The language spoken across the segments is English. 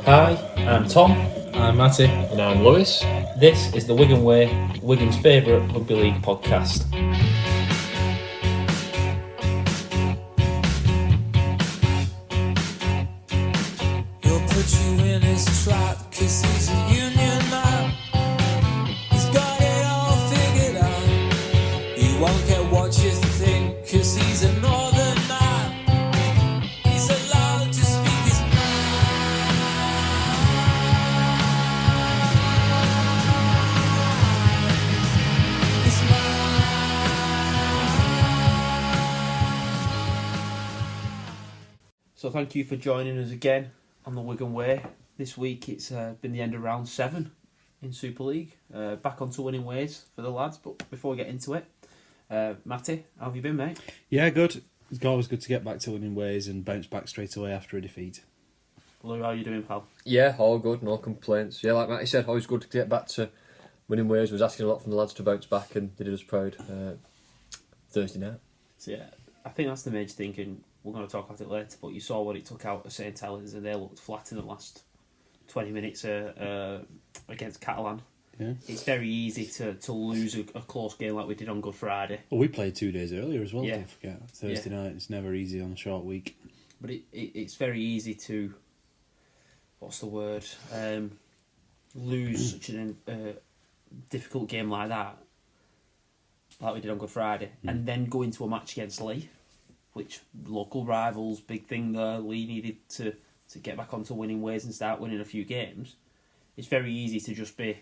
Hi, I'm Tom. I'm Matty. And I'm Lewis. This is the Wigan Way, Wigan's favourite rugby league podcast. He'll put you in his trap 'cause he's a union man. He's got it all figured out. He won't care what you think 'cause he's a northern man. He's allowed to speak his mind. His mind. So thank you for joining us again on the Wigan Way. This week it's been the end of round 7 in Super League. Back onto winning ways for the lads, but before we get into it, Matty, how have you been, mate? Yeah, good. It's always good to get back to winning ways and bounce back straight away after a defeat. Lou, how are you doing, pal? Yeah, all good, no complaints. Yeah, like Matty said, always good to get back to winning ways. Was asking a lot from the lads to bounce back, and they did us proud Thursday night. So yeah, I think that's the major thing, and we're going to talk about it later, but you saw what it took out of St Helens, and they looked flat in the last 20 minutes against Catalan. Yeah. It's very easy to lose a close game like we did on Good Friday. Well, we played 2 days earlier as well, Yeah. don't forget. Thursday night, it's never easy on a short week. But it's very easy to, what's the word, lose such a difficult game like that, like we did on Good Friday, and then go into a match against Leigh, which local rivals, big thing there. Leigh needed to get back onto winning ways and start winning a few games. It's very easy to just be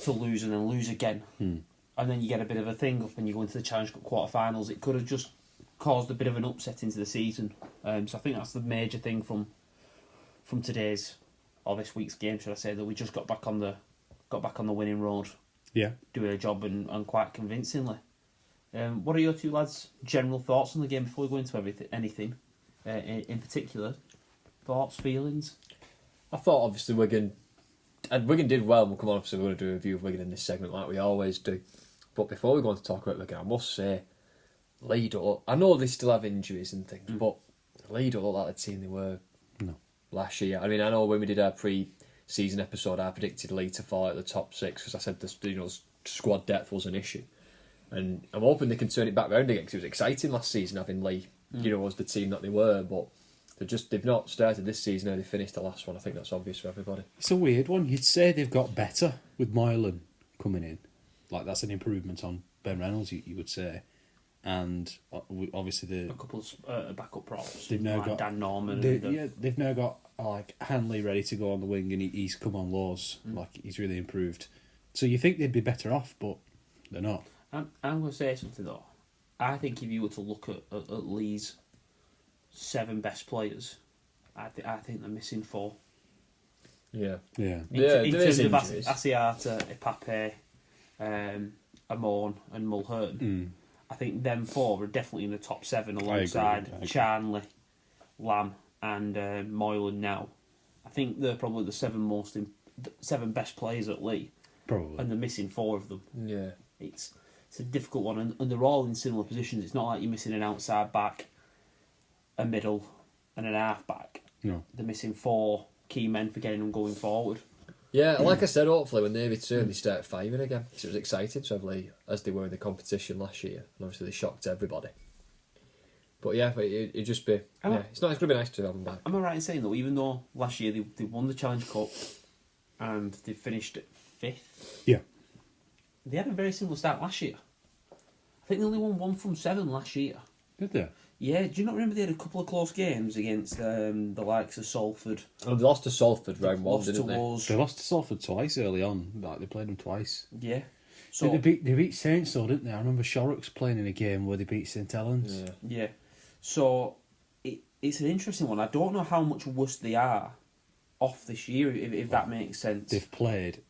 to lose and then lose again, and then you get a bit of a thing up and you go into the Challenge Cup quarterfinals. It could have just caused a bit of an upset into the season. So I think that's the major thing from today's or this week's game, should I say, that we just got back on the winning road, Yeah. doing a job and quite convincingly. What are your two lads' general thoughts on the game before we go into anything in particular? Thoughts, feelings? I thought obviously Wigan did well, and we'll come on, obviously we're going to do a review of Wigan in this segment like we always do. But before we go on to talk about Wigan, I must say, Leigh I know they still have injuries and things, but Leigh don't look like the team they were last year. I mean, I know when we did our pre-season episode, I predicted Leigh to fall out of the top 6 because I said squad depth was an issue. And I'm hoping they can turn it back round again because it was exciting last season having Leigh, as the team that they were, but they've not started this season how they finished the last one. I think that's obvious for everybody. It's a weird one. You'd say they've got better with Moylan coming in. Like, that's an improvement on Ben Reynolds, you would say. And obviously A couple of backup props. they've now like got Dan Norman. they've now got like Hanley ready to go on the wing, and he's come on lows. Like, he's really improved. So you think they'd be better off, but they're not. I'm going to say something though. I think if you were to look at Leigh's 7 best players, I think they're missing 4. Yeah. Yeah. In there is terms of injuries. Asiata, Ipape, Amon and Mulhern, I think them 4 are definitely in the top 7 alongside I agree. Charnley, Lamb and Moylan now. I think they're probably the 7 best players at Leigh, Probably. and they're missing 4 of them. Yeah. It's a difficult one, and they're all in similar positions. It's not like you're missing an outside back, a middle, and an half back. No. They're missing 4 key men for getting them going forward. Yeah, like I said, hopefully when they return, they start firing again. Because it was exciting to have Leigh, as they were in the competition last year. And obviously they shocked everybody. But yeah, it'd just be... Yeah, it's going to be nice to have them back. Am I right in saying, though, even though last year they won the Challenge Cup and they finished 5th, Yeah. they had a very similar start last year. I think they only won 1 from 7 last year. Did they? Yeah, do you not remember they had a couple of close games against the likes of Salford? And they lost to Salford round 1, didn't they? They lost to Salford twice early on. Like, they played them twice. Yeah. So They beat Saints though, didn't they? I remember Shorrock's playing in a game where they beat St Helens. Yeah. yeah. So it's an interesting one. I don't know how much worse they are off this year, if that makes sense. They've played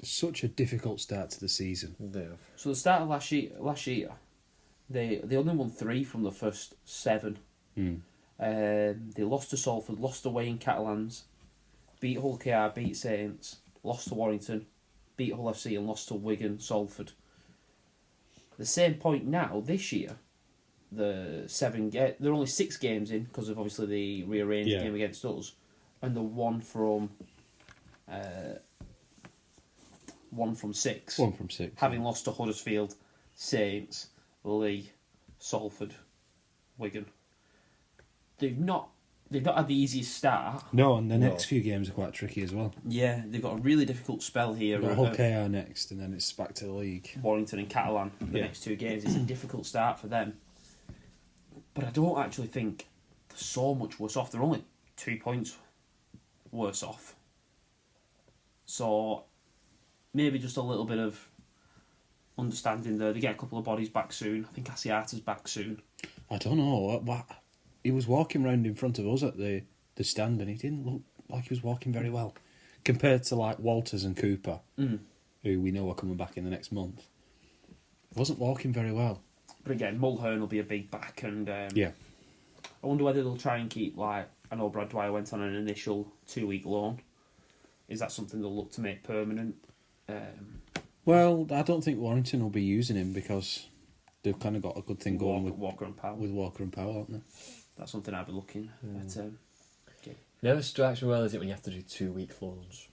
such a difficult start to the season. They have. So the start of last year, they only won 3 from the first 7. They lost to Salford, lost away in Catalans, beat Hull KR, beat Saints, lost to Warrington, beat Hull FC and lost to Wigan, Salford. The same point now, this year, they're only 6 games in because of obviously the rearranged game against us. and the one from 6. 1 from 6. Having lost to Huddersfield, Saints, Leigh, Salford, Wigan. They've not had the easiest start. No, and the next few games are quite tricky as well. Yeah, they've got a really difficult spell here. We've got Hull KR next, and then it's back to the league. Warrington and Catalan, the next 2 games. It's a difficult start for them. But I don't actually think they're so much worse off. They're only 2 points worse off. So maybe just a little bit of understanding there. They get a couple of bodies back soon. I think Asiata's back soon. I don't know. What he was walking round in front of us at the stand, and he didn't look like he was walking very well compared to like Walters and Cooper, who we know are coming back in the next month. He wasn't walking very well. But again, Mulhern will be a big back, and Yeah. I wonder whether they'll try and keep, like, I know Brad Dwyer went on an initial 2-week loan. Is that something they'll look to make permanent? Well, I don't think Warrington will be using him because they've kind of got a good thing going with Walker and Powell. Walker and Powell, haven't they? That's something I'd be looking at. Never strikes me well, is it, when you have to do 2-week loans?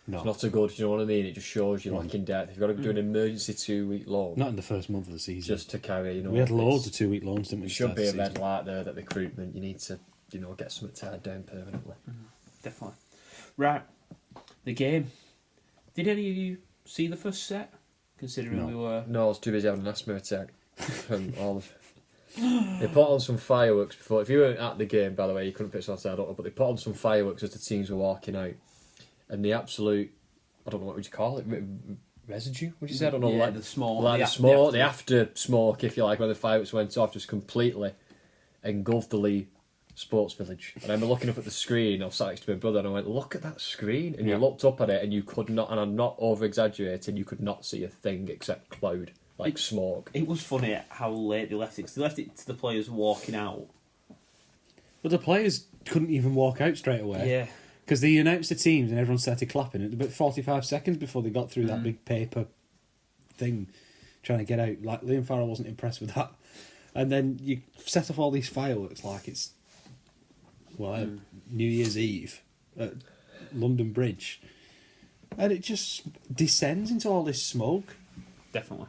No. It's not so good, you know what I mean? It just shows you lacking depth. If you've got to do an emergency 2-week loan, Not in the first month of the season. just to carry, we had loads of 2-week loans, didn't we? It should be a red light there, that recruitment. You need to, get something tied down permanently. Definitely. Right. The game. Did any of you see the first set? Considering No. we were... No, I was too busy having an asthma attack from all of. They put on some fireworks before. If you weren't at the game, by the way, you couldn't pitch outside, I don't know, but they put on some fireworks as the teams were walking out. And the absolute, I don't know, what would you call it? Residue? Would you say? I don't know. Yeah, like the smoke. Like the smoke, the after smoke, if you like, when the fireworks went off, just completely engulfed the Leigh Sports Village. And I remember looking up at the screen, I was sat next to my brother, and I went, look at that screen. And you looked up at it, and you could not, and I'm not over-exaggerating, you could not see a thing except cloud, like smoke. It was funny how late they left it, because they left it to the players walking out. But the players couldn't even walk out straight away. Yeah. Because they announced the teams and everyone started clapping. It was about 45 seconds before they got through that big paper thing trying to get out. Like, Liam Farrell wasn't impressed with that. And then you set off all these fireworks like it's, New Year's Eve at London Bridge. And it just descends into all this smoke. Definitely.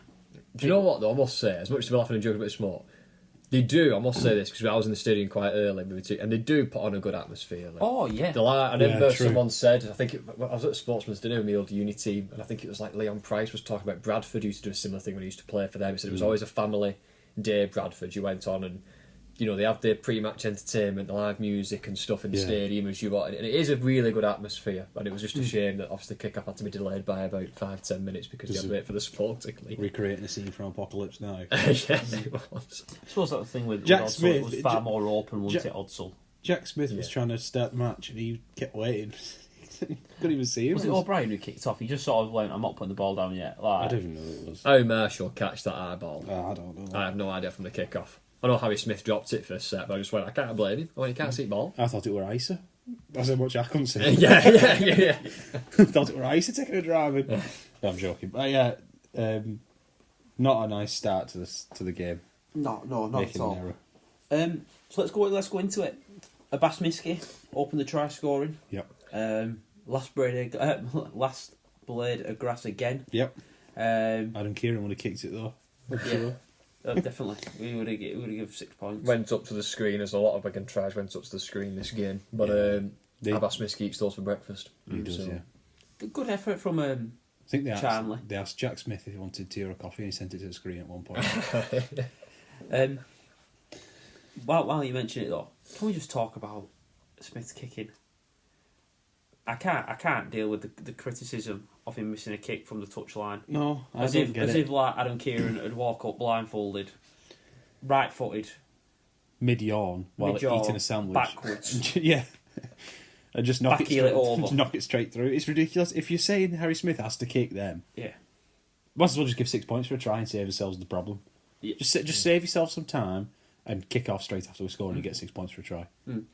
Do you know what, though? I must say, as much as we're laughing and joking about smoke, they do, I must say this, because I was in the stadium quite early, and they do put on a good atmosphere. Like, Oh, yeah. I remember true. someone said, I think I was at a Sportsman's dinner with my old uni team, and I think it was like Leon Price was talking about Bradford used to do a similar thing when he used to play for them. He said it was always a family day, Bradford. You went on and, they have their pre-match entertainment, live music and stuff in the stadium as you want, and it is a really good atmosphere. And it was just a shame that obviously the kick-off had to be delayed by about 5-10 minutes because you had to wait for the sport to leave. Recreating a scene from Apocalypse Now. Yes, it was. I suppose that thing with Jack Odsal, Smith, it was far more open, wasn't Jack- it, Odsal? Jack Smith was trying to start the match and he kept waiting. Couldn't even see him. Was it O'Brien who kicked off? He just sort of went, I'm not putting the ball down yet. Like, I don't even know who it was. How Marshall catch that high ball? I don't know. I have no idea from the kick-off. I know Harry Smith dropped it first set, but I just went, I can't blame him. I went, he can't see the ball. I thought it were Isa. That's how much I couldn't see. yeah. Thought it were Isa taking a driving. No, I'm joking. But yeah, not a nice start to the game. No, not Making at all. an error. So let's go into it. Abbas Miski opened the try scoring. Yep. Last blade of grass again. Yep. Um, Adam Kieran would have kicked it though. I'm Yeah. sure. Definitely, we would have given 6 points. Went up to the screen, as a lot of Wigan tries went up to the screen this game. But Abbas Miski eats those for breakfast. He does, yeah. Good effort from I think Charnley. they asked Jack Smith if he wanted tea or a coffee and he sent it to the screen at one point. While you mention it though, can we just talk about Smith's kicking? I can't deal with the criticism of him missing a kick from the touchline. No, I As don't get it. if like Adam Kieran would walk up blindfolded, right footed, Mid-yawn while mid-jaw, eating a sandwich. backwards. Yeah. And just knock Backheel it over. just knock it straight through. It's ridiculous. If you're saying Harry Smith has to kick them, Yeah. might as well just give 6 points for a try and save yourselves the problem. Yeah. Just save yourself some time and kick off straight after we score and you get 6 points for a try.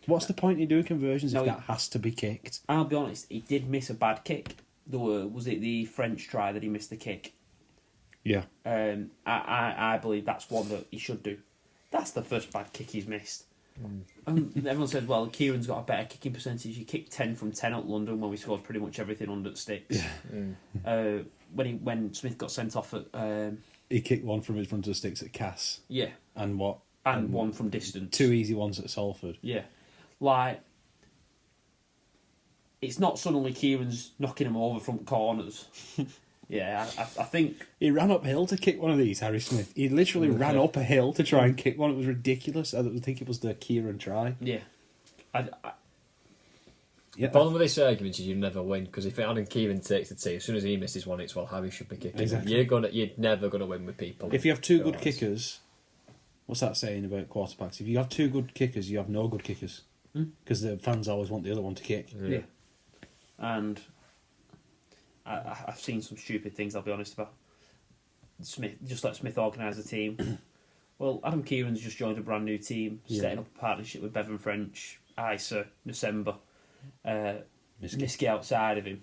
What's the point in doing conversions if that has to be kicked? I'll be honest, he did miss a bad kick. Was it the French try that he missed the kick? Yeah. I believe that's one that he should do. That's the first bad kick he's missed. Everyone says, well, Kieran's got a better kicking percentage. He kicked 10 from 10 at London when we scored pretty much everything under the sticks. When Smith got sent off at... he kicked one from in front of the sticks at Cass. Yeah. And what? And one from distance. 2 easy ones at Salford. Yeah. Like, it's not suddenly Kieran's knocking him over from corners. Yeah, I think... He ran uphill to kick one of these, Harry Smith. He literally ran up a hill to try and kick one. It was ridiculous. I think it was the Kieran try. Yeah. The problem with this argument is you never win, because if Adam Kieran takes the tee, as soon as he misses one, it's, well, Harry should be kicking. Exactly. You're never going to win with people. If you have 2 good kickers, what's that saying about quarterbacks? If you have 2 good kickers, you have no good kickers. Because the fans always want the other one to kick. Yeah. And I've seen some stupid things, I'll be honest, about Smith. Just let Smith organise the team. Well, Adam Kieran's just joined a brand new team, setting up a partnership with Bevan French, Isa, December, Miski outside of him.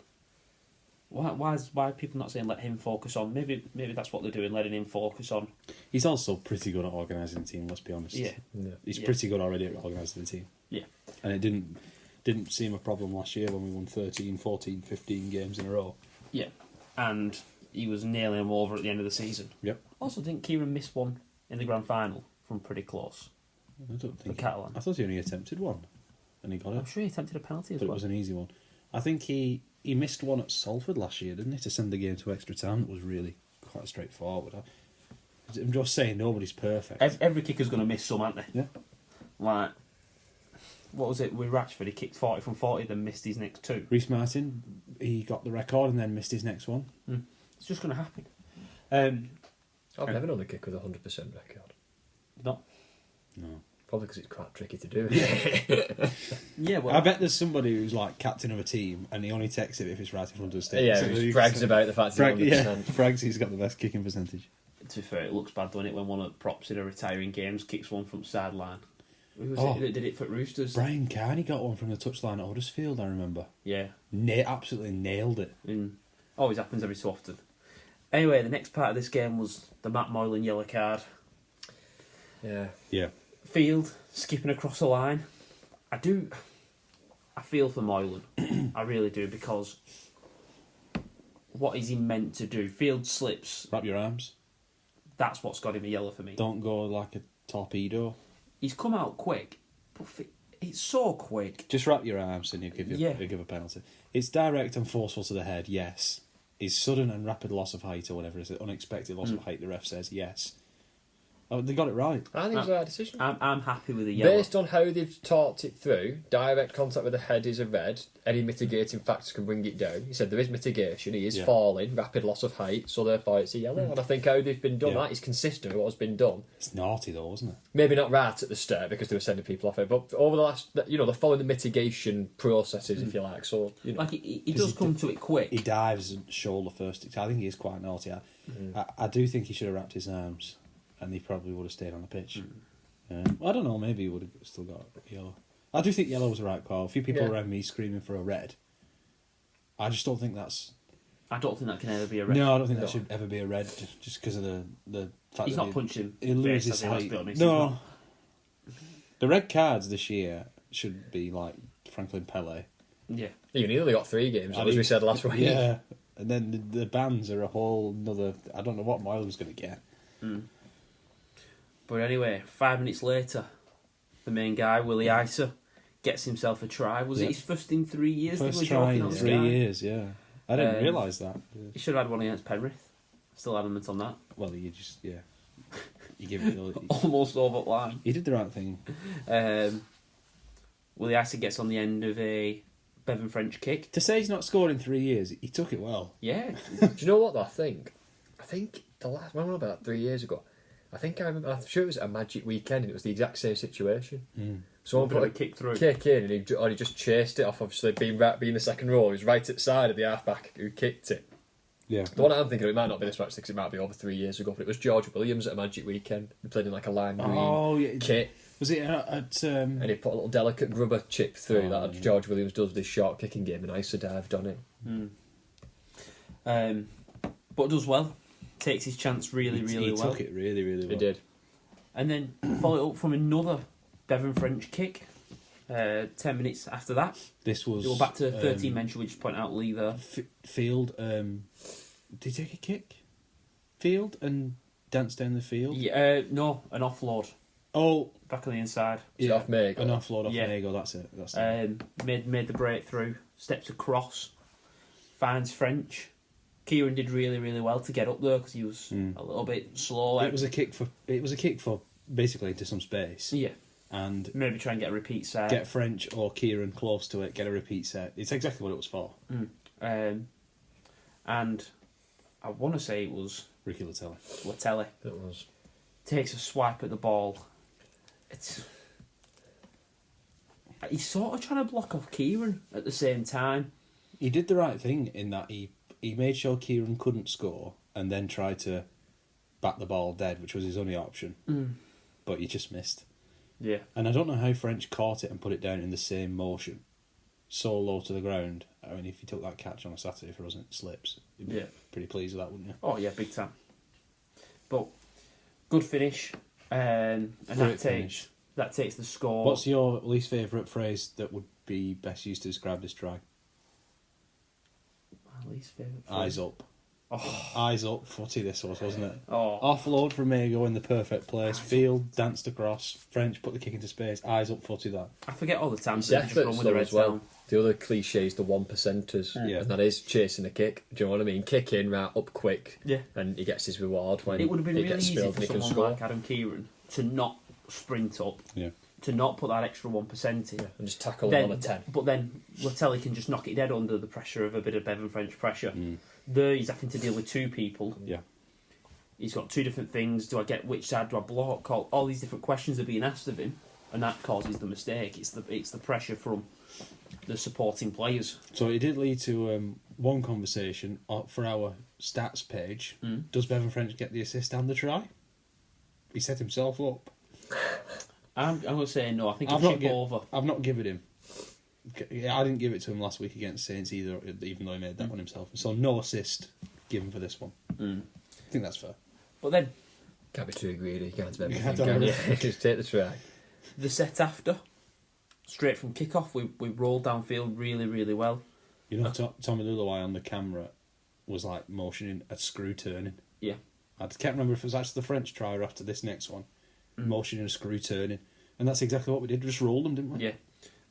Why are people not saying let him focus on? Maybe that's what they're doing, letting him focus on. He's also pretty good at organising the team, let's be honest. Yeah. He's pretty good already at organising the team. Yeah. And it didn't seem a problem last year when we won 13, 14, 15 games in a row. Yeah. And he was nailing them over at the end of the season. Yep. Also, didn't Kieran miss one in the grand final from pretty close? I don't think... For Catalan. I thought he only attempted one. And he got it. I'm sure he attempted a penalty as But well. it was an easy one. I think he missed one at Salford last year, didn't he, to send the game to extra time? That was really quite straightforward. I'm just saying, nobody's perfect. Every kicker's going to miss some, aren't they? Yeah. Like, what was it with Ratchford? He kicked 40 from 40, then missed his next 2. Reece Martin, he got the record and then missed his next one. It's just going to happen. I've never known a kick with a 100% record. Not. No. Probably because it's quite tricky to do. Yeah, well, I bet there's somebody who's like captain of a team and he only takes it if it's right in front of the stage. Yeah, he brags about the fact that he's 100%. Brags he's got the best kicking percentage. to be fair, it looks bad, doesn't it, when one of the props in a retiring games kicks one from sideline. Who was it that did it for Roosters? Brian Carney got one from the touchline at Huddersfield, I remember. Yeah. Absolutely nailed it. Always happens every so often. Anyway, the next part of this game was the Matt Moylan yellow card. Yeah. Field skipping across the line. I feel for Moylan. I really do, because what is he meant to do? Field slips. Wrap your arms. That's what's got him a yellow for me. Don't go like a torpedo. He's come out quick, but it's so quick. Just wrap your arms and he'll give a penalty. It's direct and forceful to the head, yes. Is sudden and rapid loss of height or whatever it is, unexpected loss of height, the ref says, yes. Oh, they got it right. I think it's the right decision. I'm happy with the yellow. Based on how they've talked it through, direct contact with the head is a red. Any mitigating factors can bring it down. He said there is mitigation. He is falling, rapid loss of height, so therefore it's a yellow. And I think how they've been done, that is consistent with what's been done. It's naughty though, isn't it? Maybe not right at the start because they were sending people off it, but over the last, they're following the mitigation processes, if you like. So, Like, he does come to it quick. He dives shoulder first. I think he is quite naughty. I do think he should have wrapped his arms. And he probably would have stayed on the pitch. I don't know, maybe he would have still got yellow. I do think yellow was the right call. A few people around me screaming for a red. I just don't think that's... I don't think that can ever be a red. No, I don't think that should ever be a red, just because of the fact He's that not punching he loses his height. No. The red cards this year should be like Franklin Pele. Yeah. You nearly got 3 games, as we said last week. Yeah, and then the bans are a whole another... I don't know what Moylan's going to get. But anyway, 5 minutes later, the main guy, Willie Isa, gets himself a try. Was it his first in 3 years? First try in 3 years, yeah. I didn't realise that. He should have had one against Penrith. Still adamant on that. Well, you just, you give it... Almost over the line. He did the right thing. Willie Isa gets on the end of a Bevan French kick. To say he's not scored in 3 years, he took it well. Yeah. Do you know what, though, I think the last... When I remember that 3 years ago, I'm sure it was a Magic weekend and it was the exact same situation. Someone put a kick through. Kick in and he just chased it off, obviously, being the second row. He was right at the side of the halfback who kicked it. Yeah. The one I'm thinking of, it might not be this match because it might be over 3 years ago, but it was George Williams at a Magic weekend. He played in like a lime green kit. Was it at... And he put a little delicate grubber chip through that George Williams does with his short kicking game, and Isa dived on it. But does well. Takes his chance really well. He took it really well. He did. And then follow it up from another Bevan French kick. 10 minutes after that, This was... they were back to 13 men. Should we just point out Leigh there? Field, did he take a kick? Field and dance down the field? Yeah, no, an offload. Oh, Back on the inside. Yeah, off Mago. an offload off Yeah. Mago, that's it. That's it. Made the breakthrough, steps across, finds French. Kieran did really, really well to get up there because he was a little bit slow. It was a kick for basically into some space. Yeah, And maybe try and get a repeat set. get French or Kieran close to it, get a repeat set. It's exactly what it was for. And I want to say it was Ricky Latelli. Latelli. It was. Takes a swipe at the ball. He's sort of trying to block off Kieran at the same time. He did the right thing in that he made sure Kieran couldn't score and then tried to bat the ball dead, which was his only option. But he just missed. Yeah. And I don't know how French caught it and put it down in the same motion, so low to the ground. I mean, if you took that catch on a Saturday for us and it slips, you'd be pretty pleased with that, wouldn't you? Oh yeah, big time. But good finish, and Great finish. that takes the score. What's your least favourite phrase that would be best used to describe this try? my least favourite? Eyes up. Oh. Eyes up footy this was, wasn't it? Oh. Offload from Mago in the perfect place. Field danced across. French put the kick into space. Eyes up footy that. I forget all the time. His So they just run efforts with the though red as well. down. The other cliche is the 1%ers. Yeah. And that is chasing a kick. Do you know what I mean? Kick in, right, up quick. Yeah. And he gets his reward when It would have been it really gets easy spilled for and he can someone score. like Adam Kieran to not sprint up, Yeah. to not put that extra 1% in. And just tackle him Then, on a 10. but then Latelli can just knock it dead under the pressure of a bit of Bevan French pressure. There, he's having to deal with two people. Yeah. He's got two different things. Do I get which side? Do I block? All these different questions are being asked of him, and that causes the mistake. It's the pressure from the supporting players. So it did lead to one conversation for our stats page. Does Bevan French get the assist and the try? He set himself up. I'm going to say no. I think I've he'll not chip gi- over. I've not given him. I didn't give it to him last week against Saints either, even though he made that one himself. So no assist given for this one. I think that's fair. But then Can't be too greedy. You can't have You everything, can't have can you? everything. Just take the try. the set after, straight from kick-off, we rolled downfield really, really well. You know, Tommy Lulawai on the camera was like motioning a screw turning. Yeah. I can't remember if it was actually the French try or after this next one. Motioning a screw turning. And that's exactly what we did. Just rolled them, didn't we? Yeah.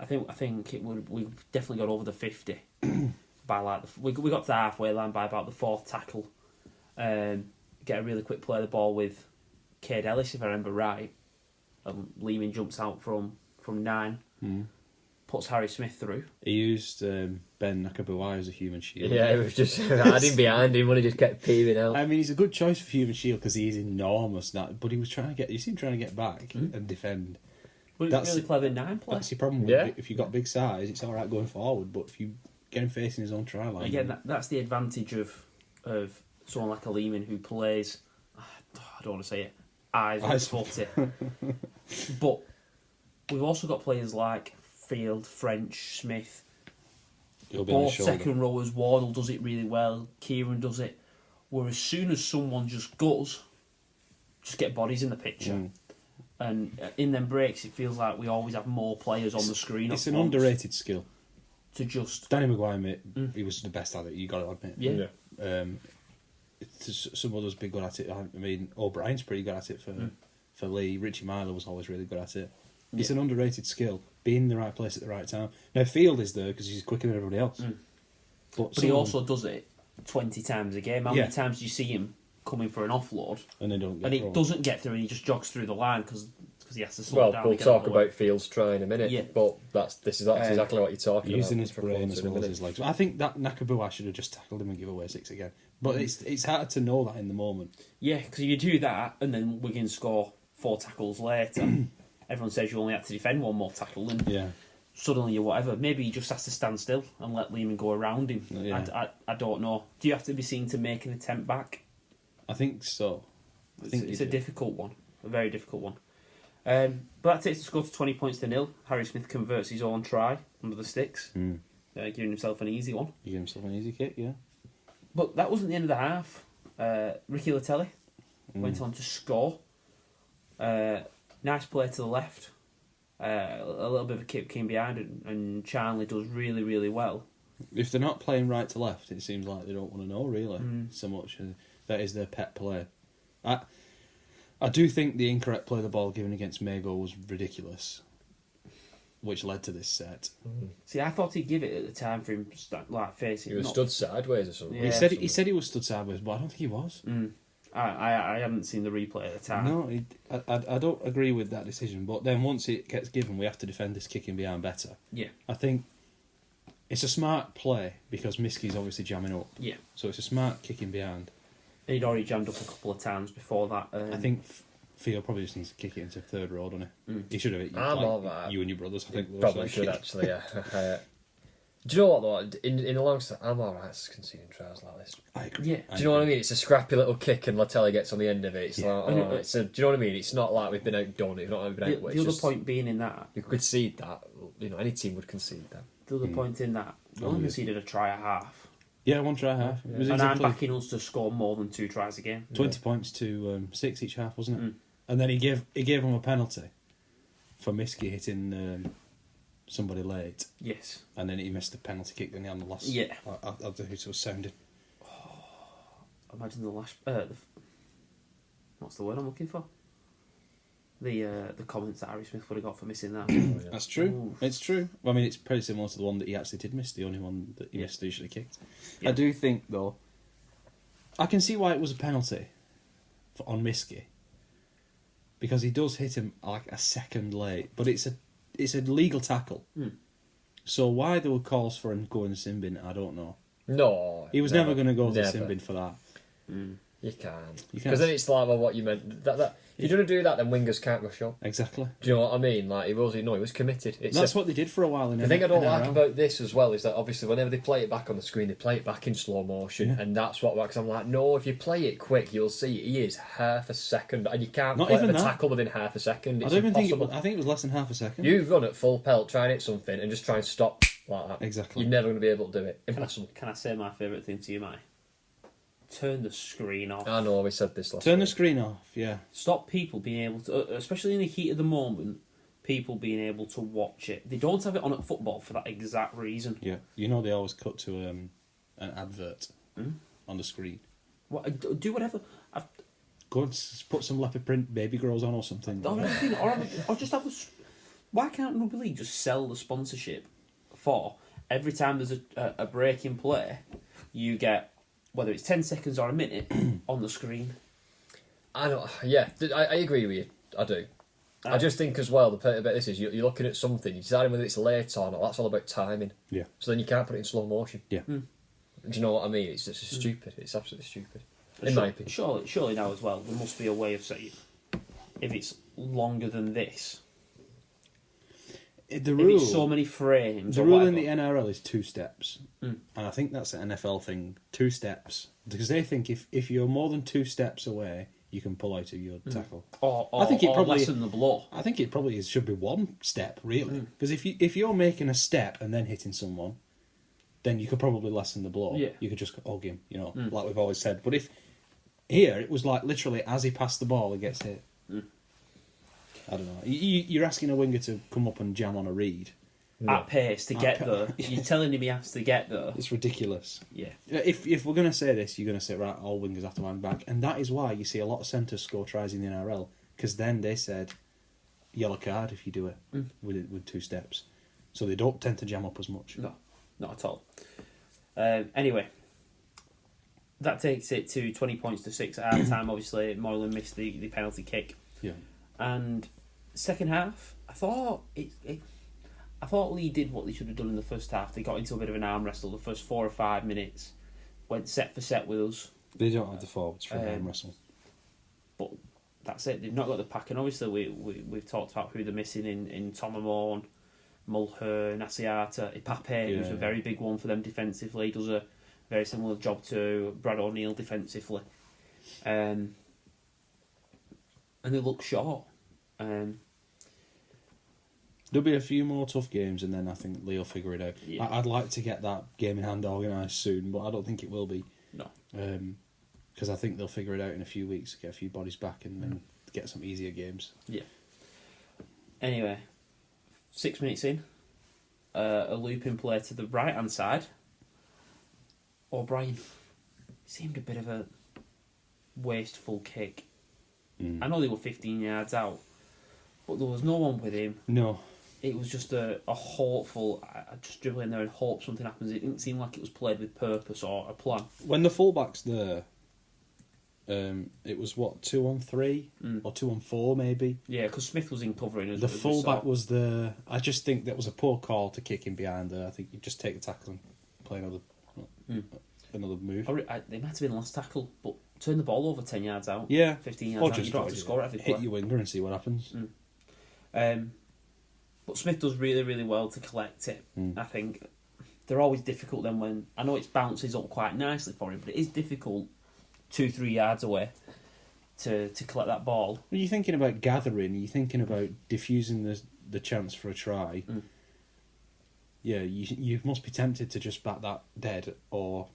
I think we definitely got over the 50 by like we got to the halfway line by about the fourth tackle. Get a really quick play of the ball with Cade Ellis, if I remember right. Lehman jumps out from 9, puts Harry Smith through. He used Ben Nakabuai as a human shield. Yeah, it was just hiding behind him when he just kept peering out. I mean, he's a good choice for human shield because he's enormous. But he was trying to get. You see him trying to get back and defend. But it's That's- really clever 9 play. That's your problem. With Yeah. if you've got big size, it's all right going forward. But if you get him facing his own try line, Again, that's the advantage of someone like a Lehman who plays. I don't want to say it. Eyes Eyes footy. But we've also got players like Field, French, Smith. he'll be on Both his shoulder. second rowers. Wardle does it really well. Kieran does it. Whereas as soon as someone just goes, just get bodies in the picture. And in them breaks, it feels like we always have more players on the screen. It's at an once underrated skill. to just Danny Maguire, mate, he was the best at it. You got to admit. yeah. Some others be good at it. I mean, O'Brien's pretty good at it for Leigh. Richie Myler was always really good at it. It's an underrated skill. Being in the right place at the right time. Now Field is there because he's quicker than everybody else. But But he also does it 20 times a game. How Yeah. many times do you see him coming for an offload and they don't. Get and it thrown. doesn't get through and he just jogs through the line because he has to slow Well, down? we'll to get out talk of the way. about Fields try in a minute. Yeah. But that's exactly what you're talking Using about. his brain as well as his legs. I think that Nakabuai should have just tackled him and give away 6 again. But it's hard to know that in the moment. Yeah, because you do that and then Wigan score 4 tackles later. Everyone says you only had to defend 1 more tackle and Yeah. suddenly you're whatever. Maybe he just has to stand still and let Lehman go around him. Yeah. I don't know. Do you have to be seen to make an attempt back? I think so. It's a difficult one. A very difficult one. But that takes the score to 20 points to 0. Harry Smith converts his own try under the sticks, giving himself an easy one. You give himself an easy kick, yeah. But that wasn't the end of the half. Ricky Latelli went on to score. Nice play to the left. a little bit of a kicking behind, and Charlie does really, really well. If they're not playing right to left, it seems like they don't want to know really so much. That is their pet play. I do think the incorrect play of the ball given against Mago was ridiculous, which led to this set. See, I thought he'd give it at the time for him, facing. He was stood sideways or something. Yeah. He said he was stood sideways, but I don't think he was. I haven't seen the replay at the time. No, I don't agree with that decision. But then once it gets given, we have to defend this kicking behind better. Yeah. I think it's a smart play because Miski's obviously jamming up. Yeah. So it's a smart kicking behind. He'd already jammed up a couple of times before that. I think Theo probably just needs to kick it into third row, doesn't he? He should have hit I'm all right. you and your brothers. I think Probably should actually, yeah. Do you know what though? In the long term, I'm alright conceding tries like this. I agree. Yeah. Do you know what I mean? It's a scrappy little kick and Latelli gets on the end of it. It's Yeah. like, oh, it's a, do you know what I mean? It's not like we've been outdone. It's not like we've been outwit. The other point being in that, You could concede that. You know, any team would concede that. the other point in that, we only conceded a try at half. Yeah, one try half. It was And exactly I'm backing us to score more than 2 tries a game. 20 points to 6 each half, wasn't it? And then he gave him a penalty for Miski hitting somebody late, Yes. and then he missed the penalty kick. Then he had the last. Yeah. I don't know who it was sounding. Imagine the last... what's the word I'm looking for? The comments that Harry Smith would have got for missing that. That's true. Ooh. It's true. Well, I mean, it's pretty similar to the one that he actually did miss. The only one that he missed, that he should have kicked. Yeah. I do think though, I can see why it was a penalty on Miski, because he does hit him like a second late, but it's a legal tackle. So why there were calls for him going to sin bin, I don't know. No. He was never going to go to the sin bin for that. You can't. You can't. Because then it's like, well, what you meant. That if you're going to do that, then wingers can't rush up. Exactly. Do you know what I mean? Like, he was committed. That's what they did for a while. The thing I don't like about this as well is that obviously whenever they play it back on the screen, they play it back in slow motion, and that's what works. I'm like, no, if you play it quick, you'll see he is half a second, and you can't Not play even the that. tackle within half a second. It's I don't even impossible. I think it was less than half a second. You run at full pelt, try and hit something, and just try and stop like that. Exactly. You're never going to be able to do it. Impossible. Can I say my favourite thing to you, Mike? Turn the screen off. I know we said this last Turn the week. screen off. Yeah. Stop people being able to, especially in the heat of the moment, people being able to watch it. They don't have it on at football for that exact reason. Yeah. You know they always cut to an advert on the screen. Do whatever. Go and put some leopard print baby girls on or something. Or just have why can't Rugby League just sell the sponsorship for every time there's a break in play, you get, whether it's 10 seconds or a minute, on the screen. I know, yeah, I agree with you. I do. I just think as well, the part about this is you're looking at something, you're deciding whether it's late or not. That's all about timing. Yeah. So then you can't put it in slow motion. Yeah. Do you know what I mean? It's just stupid. It's absolutely stupid. In my opinion. Surely now as well, there must be a way of saying, if it's longer than this, The if rule, it's so many frames. the or rule in whatever. the NRL is 2 steps. And I think that's an NFL thing, 2 steps. Because they think if you're more than 2 steps away, you can pull out of your tackle. Or I think it probably lessen the blow. I think it probably should be 1 step, really. Because if you're making a step and then hitting someone, then you could probably lessen the blow. Yeah. You could just hug him, like we've always said. But if here, it was like literally as he passed the ball, he gets hit. I don't know. You're asking a winger to come up and jam on a read. At pace to get there. You're telling him he has to get there. It's ridiculous. Yeah. If we're going to say this, you're going to say, right, all wingers have to hang back. And that is why you see a lot of centres score tries in the NRL. Because then they said, yellow card if you do it with 2 steps. So they don't tend to jam up as much. No, not at all. Anyway, that takes it to 20 points to 6 at half time. Obviously, Moylan missed the penalty kick. Yeah. And second half, I thought Leigh did what they should have done in the first half. They got into a bit of an arm wrestle the first 4 or 5 minutes, went set for set with us. They don't have the forwards for an arm wrestle. But that's it. They've not got the pack. And obviously, we've talked about who they're missing in Tom Amon, Mulhern, Asiata, Ipape, who's a very big one for them defensively. He does a very similar job to Brad O'Neill defensively. And they look short. There'll be a few more tough games, and then I think Leigh will figure it out. Yeah. I'd like to get that game in hand organised soon, but I don't think it will be. No. Because I think they'll figure it out in a few weeks, get a few bodies back, and then get some easier games. Yeah. Anyway, 6 minutes in, a looping play to the right hand side. O'Brien seemed a bit of a wasteful kick. I know they were 15 yards out, but there was no one with him. No. It was just a hopeful, just dribble in there and hope something happens. It didn't seem like it was played with purpose or a plan. When the fullback's there, it was what, 2-on-3 or 2-on-4 maybe. Yeah, because Smith was in covering. The fullback was there. I just think that was a poor call to kick him behind there. I think you just take the tackle and play another move. They might have been last tackle, but turn the ball over 10 yards out. Yeah, 15 yards or out. just You don't have to score every hit play. your winger and see what happens. But Smith does really, really well to collect it. I think they're always difficult then when... I know it bounces up quite nicely for him, but it is difficult 2-3 yards away to collect that ball. When you're thinking about gathering, you're thinking about diffusing the chance for a try. Yeah, you must be tempted to just bat that dead or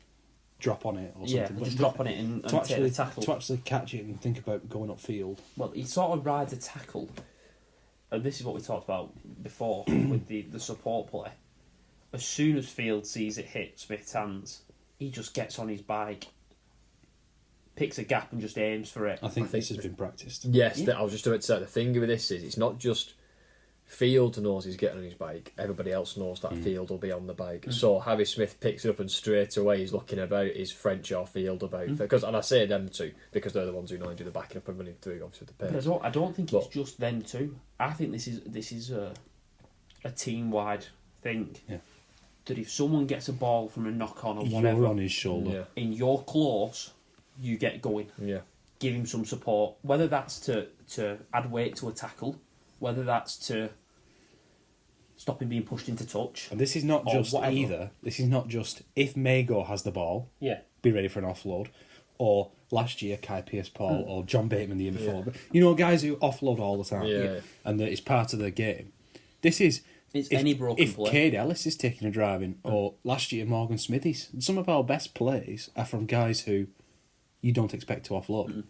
drop on it or something. Yeah, just drop on it and take the tackle. To actually catch it and think about going upfield. Well, he sort of rides a tackle, and this is what we talked about before with the support play. As soon as Field sees it hit Smith's hands, he just gets on his bike, picks a gap and just aims for it. I think this has been practiced. Yes, I was just about to say, the thing with this is it's not just Field knows he's getting on his bike, everybody else knows that Field will be on the bike. So Harry Smith picks it up and straight away he's looking about his French or Field about. And I say them two because they're the ones who know and do the backing up and running through, obviously, the pace. But I don't think it's just them two. I think this is a team-wide thing. Yeah. That if someone gets a ball from a knock-on or whatever... You're on his shoulder. And you're close, you get going. Yeah. Give him some support. Whether that's to add weight to a tackle, whether that's to stop him being pushed into touch. And this is not just whatever. either. This is not just if Mago has the ball, be ready for an offload. Or last year, Kai Pearce-Paul or John Bateman the year before. You know, guys who offload all the time. Yeah. And that it's part of the game. This is... It's any broken play. If Cade Ellis is taking a driving, or last year Morgan Smithies, some of our best plays are from guys who you don't expect to offload.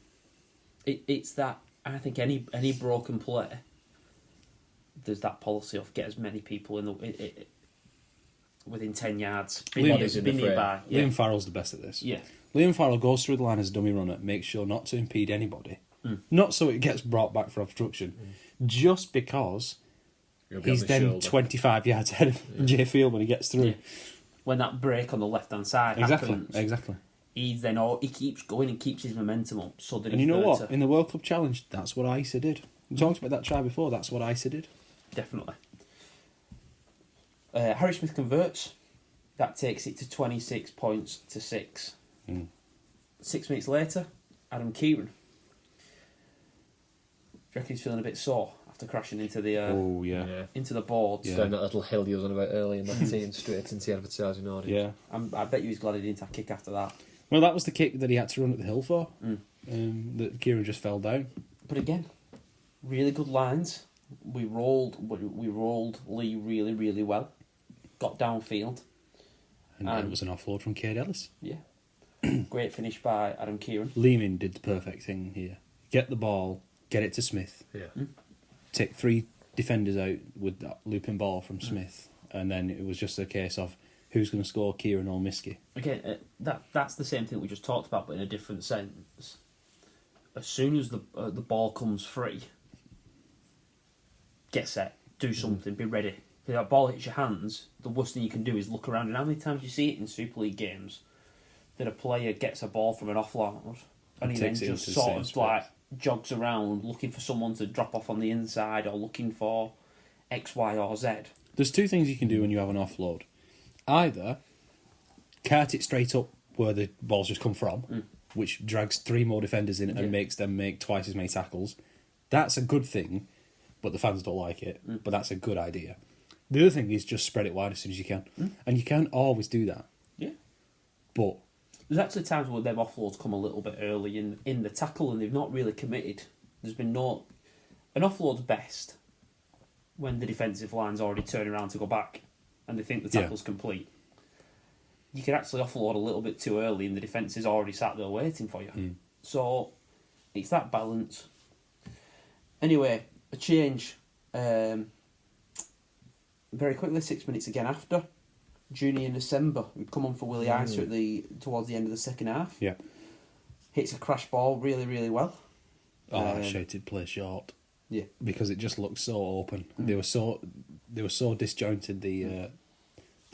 It's that, I think any broken play, there's that policy of get as many people within 10 yards. Be nearby. Yeah. Liam Farrell's the best at this. Yeah. Liam Farrell goes through the line as a dummy runner, makes sure not to impede anybody. Not so it gets brought back for obstruction, just because... He's then shoulder. 25 yards ahead of Jay Field when he gets through. Yeah. When that break on the left-hand side happens, he keeps going and keeps his momentum up. So that and you know what? In the World Club Challenge, that's what Isa did. We talked about that try before, that's what Isa did. Definitely. Harry Smith converts. That takes it to 26 points to 6. 6 minutes later, Adam Kieran. Do you reckon he's feeling a bit sore after crashing into the into the boards? Down that little hill he was on about early in that team, straight into the advertising audience. Yeah. I bet you he's glad he didn't have a kick after that. Well, that was the kick that he had to run at the hill for. That Kieran just fell down. But again, really good lines. We rolled Leigh really, really well. Got downfield. And it was an offload from Cade Ellis. Yeah. Great finish by Adam Kieran. Lehman did the perfect thing here. Get the ball, get it to Smith. Yeah. Take 3 defenders out with that looping ball from Smith. And then it was just a case of who's going to score, Kieran or Miskey. Again, that's the same thing we just talked about, but in a different sense. As soon as the ball comes free, get set, do something, be ready. If that ball hits your hands, the worst thing you can do is look around. And how many times you see it in Super League games that a player gets a ball from an offload and he then just sort of like jogs around looking for someone to drop off on the inside or looking for X, Y or Z. There's 2 things you can do when you have an offload. Either cart it straight up where the ball's just come from, which drags 3 more defenders in and makes them make twice as many tackles. That's a good thing, but the fans don't like it. But that's a good idea. The other thing is just spread it wide as soon as you can. And you can't always do that. Yeah. But there's actually times where them offloads come a little bit early in the tackle and they've not really committed. There's been no... An offload's best when the defensive line's already turning around to go back and they think the tackle's complete. You can actually offload a little bit too early and the defence is already sat there waiting for you. So it's that balance. Anyway, a change. very quickly, 6 minutes again after, Junior December, who'd come on for Willie Isa towards the end of the second half. Yeah. Hits a crash ball really, really well. Oh, shouted play short. Yeah. Because it just looked so open. They were so disjointed, the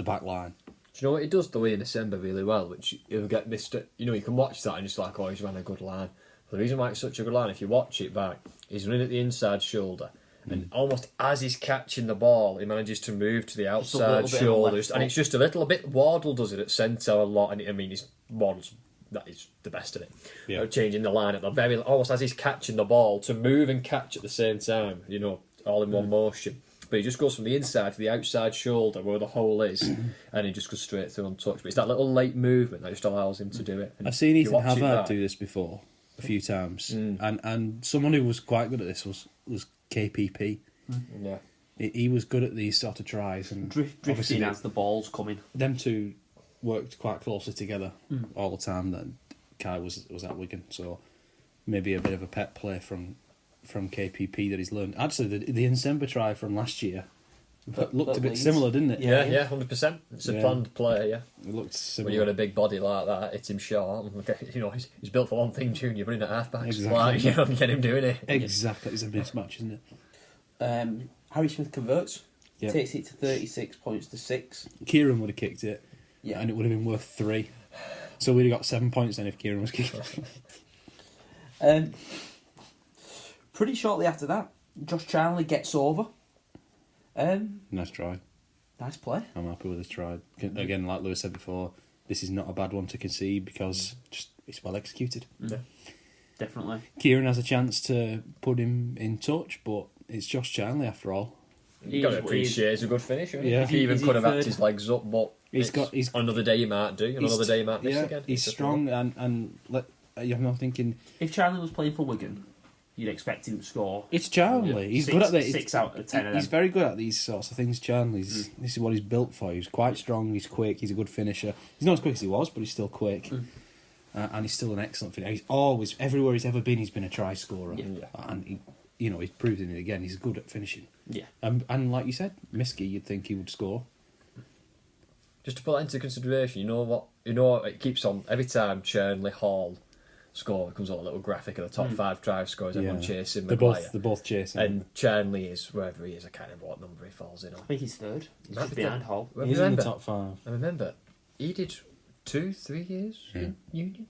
back line. Do you know what it does though in December really well, which you'll get missed. You can watch that and just like, oh, he's ran a good line. But the reason why it's such a good line, if you watch it back, he's running at the inside shoulder, and almost as he's catching the ball, he manages to move to the outside shoulders, and it's just a little bit. Wardle does it at centre a lot, and I mean, Wardle's that is the best at it. Yeah. Changing the line at the very almost as he's catching the ball to move and catch at the same time. All in one motion. But he just goes from the inside to the outside shoulder where the hole is, and he just goes straight through untouched. But it's that little late movement that just allows him to do it. And I've seen Ethan Hazard Hazard do this before a few times, and someone who was quite good at this was KPP. Yeah. He was good at these sort of tries and Drifting as the ball's coming. Them two worked quite closely together all the time that Kai was at Wigan, so maybe a bit of a pet play from KPP that he's learned. Actually, the December try from last year looked a bit similar, didn't it? Yeah, 100%. It's a planned play, yeah. It looked similar. When you got a big body like that, hits him short. He's built for one thing, Junior, running at halfbacks. Exactly. Like, get him doing it. Exactly, it's a mismatch, isn't it? Harry Smith converts. Yeah. Takes it to 36 points to 6. Kieran would have kicked it, Yeah. and it would have been worth 3. So we'd have got 7 points then if Kieran was kicking. Pretty shortly after that, Josh Charnley gets over. Nice try. Nice play. I'm happy with his try. Again, like Lewis said before, this is not a bad one to concede because it's well executed. Yeah. Definitely. Kieran has a chance to put him in touch, but it's Josh Charnley after all. You've got to appreciate it's a good finish. Yeah. He even Is he could have third? had his legs up, but He's another day he might do, another day he might miss again. He's strong and I'm not thinking... If Charnley was playing for Wigan, you'd expect him to score. It's Charnley. He's Six- good at this. 6 out of 10 of He's them. very good at these sorts of things, Charnley's. This is what he's built for. He's quite strong, he's quick, he's a good finisher. He's not as quick as he was, but he's still quick. And he's still an excellent finisher. He's always, everywhere he's ever been, he's been a try scorer. Yeah. And he's proved it again. He's good at finishing. Yeah. And like you said, Miski, you'd think he would score. Just to put that into consideration, it keeps on every time Charnley Hall score, it comes on a little graphic of the top 5 try scores, everyone chasing They're Maguire. both chasing. And Charnley is wherever he is, I can't remember what number he falls in on. I think he's third. He's Might just be behind third. Hall. Well, He's in the remember- top 5. I remember he did 2-3 years in Union.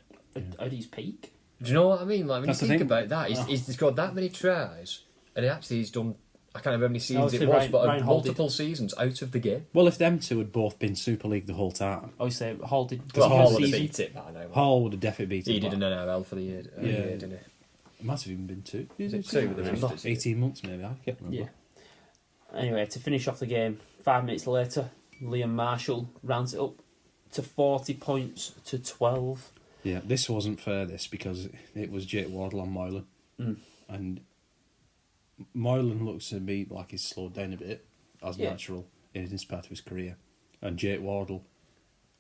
At his peak. Do you know what I mean? Like when That's you the think thing. about that, he's got that many tries, and he's done. I can't remember how many seasons Obviously, it was, Ryan- but Ryan Hall multiple seasons out of the game. Well, if them two had both been Super League the whole time, Obviously, Hall did. Well, Hall Hall would would have season. beat it, but I know. Hall would have definitely beaten He did him. an NRL for the year, didn't he? It might have even been 2. Is it 2 with the Remember? Roosters? 18 months maybe, I can't remember. Yeah. Anyway, to finish off the game, 5 minutes later, Liam Marshall rounds it up to 40 points to 12. Yeah, this wasn't fair, because it was Jake Wardle on Moylan. And Moylan looks to me like he's slowed down a bit, as natural in this part of his career. And Jake Wardle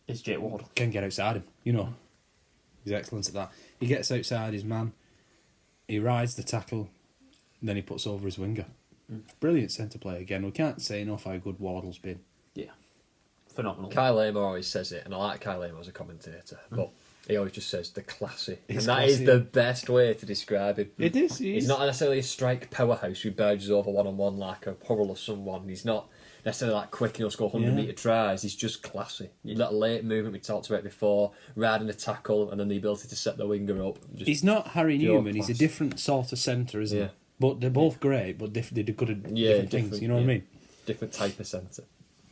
It's Jake Wardle. can get outside him, He's excellent at that. He gets outside his man, he rides the tackle, then he puts over his winger. Brilliant centre play again. We can't say enough how good Wardle's been. Yeah. Phenomenal. Kyle Lehmer always says it, and I like Kyle Lehmer as a commentator, but he always just says the classy. It's and that classy. is the best way to describe him. It is. He's not necessarily a strike powerhouse who barges over one-on-one like a Hurrell or someone. He's not necessarily like quick and he'll score 100-metre tries. He's just classy. That late movement we talked about before, riding a tackle and then the ability to set the winger up. Just He's not Harry pure Newman. He's a class. different sort of centre, isn't Yeah. he? But they're both great, but they're good at different things. You know what I mean? Different type of centre.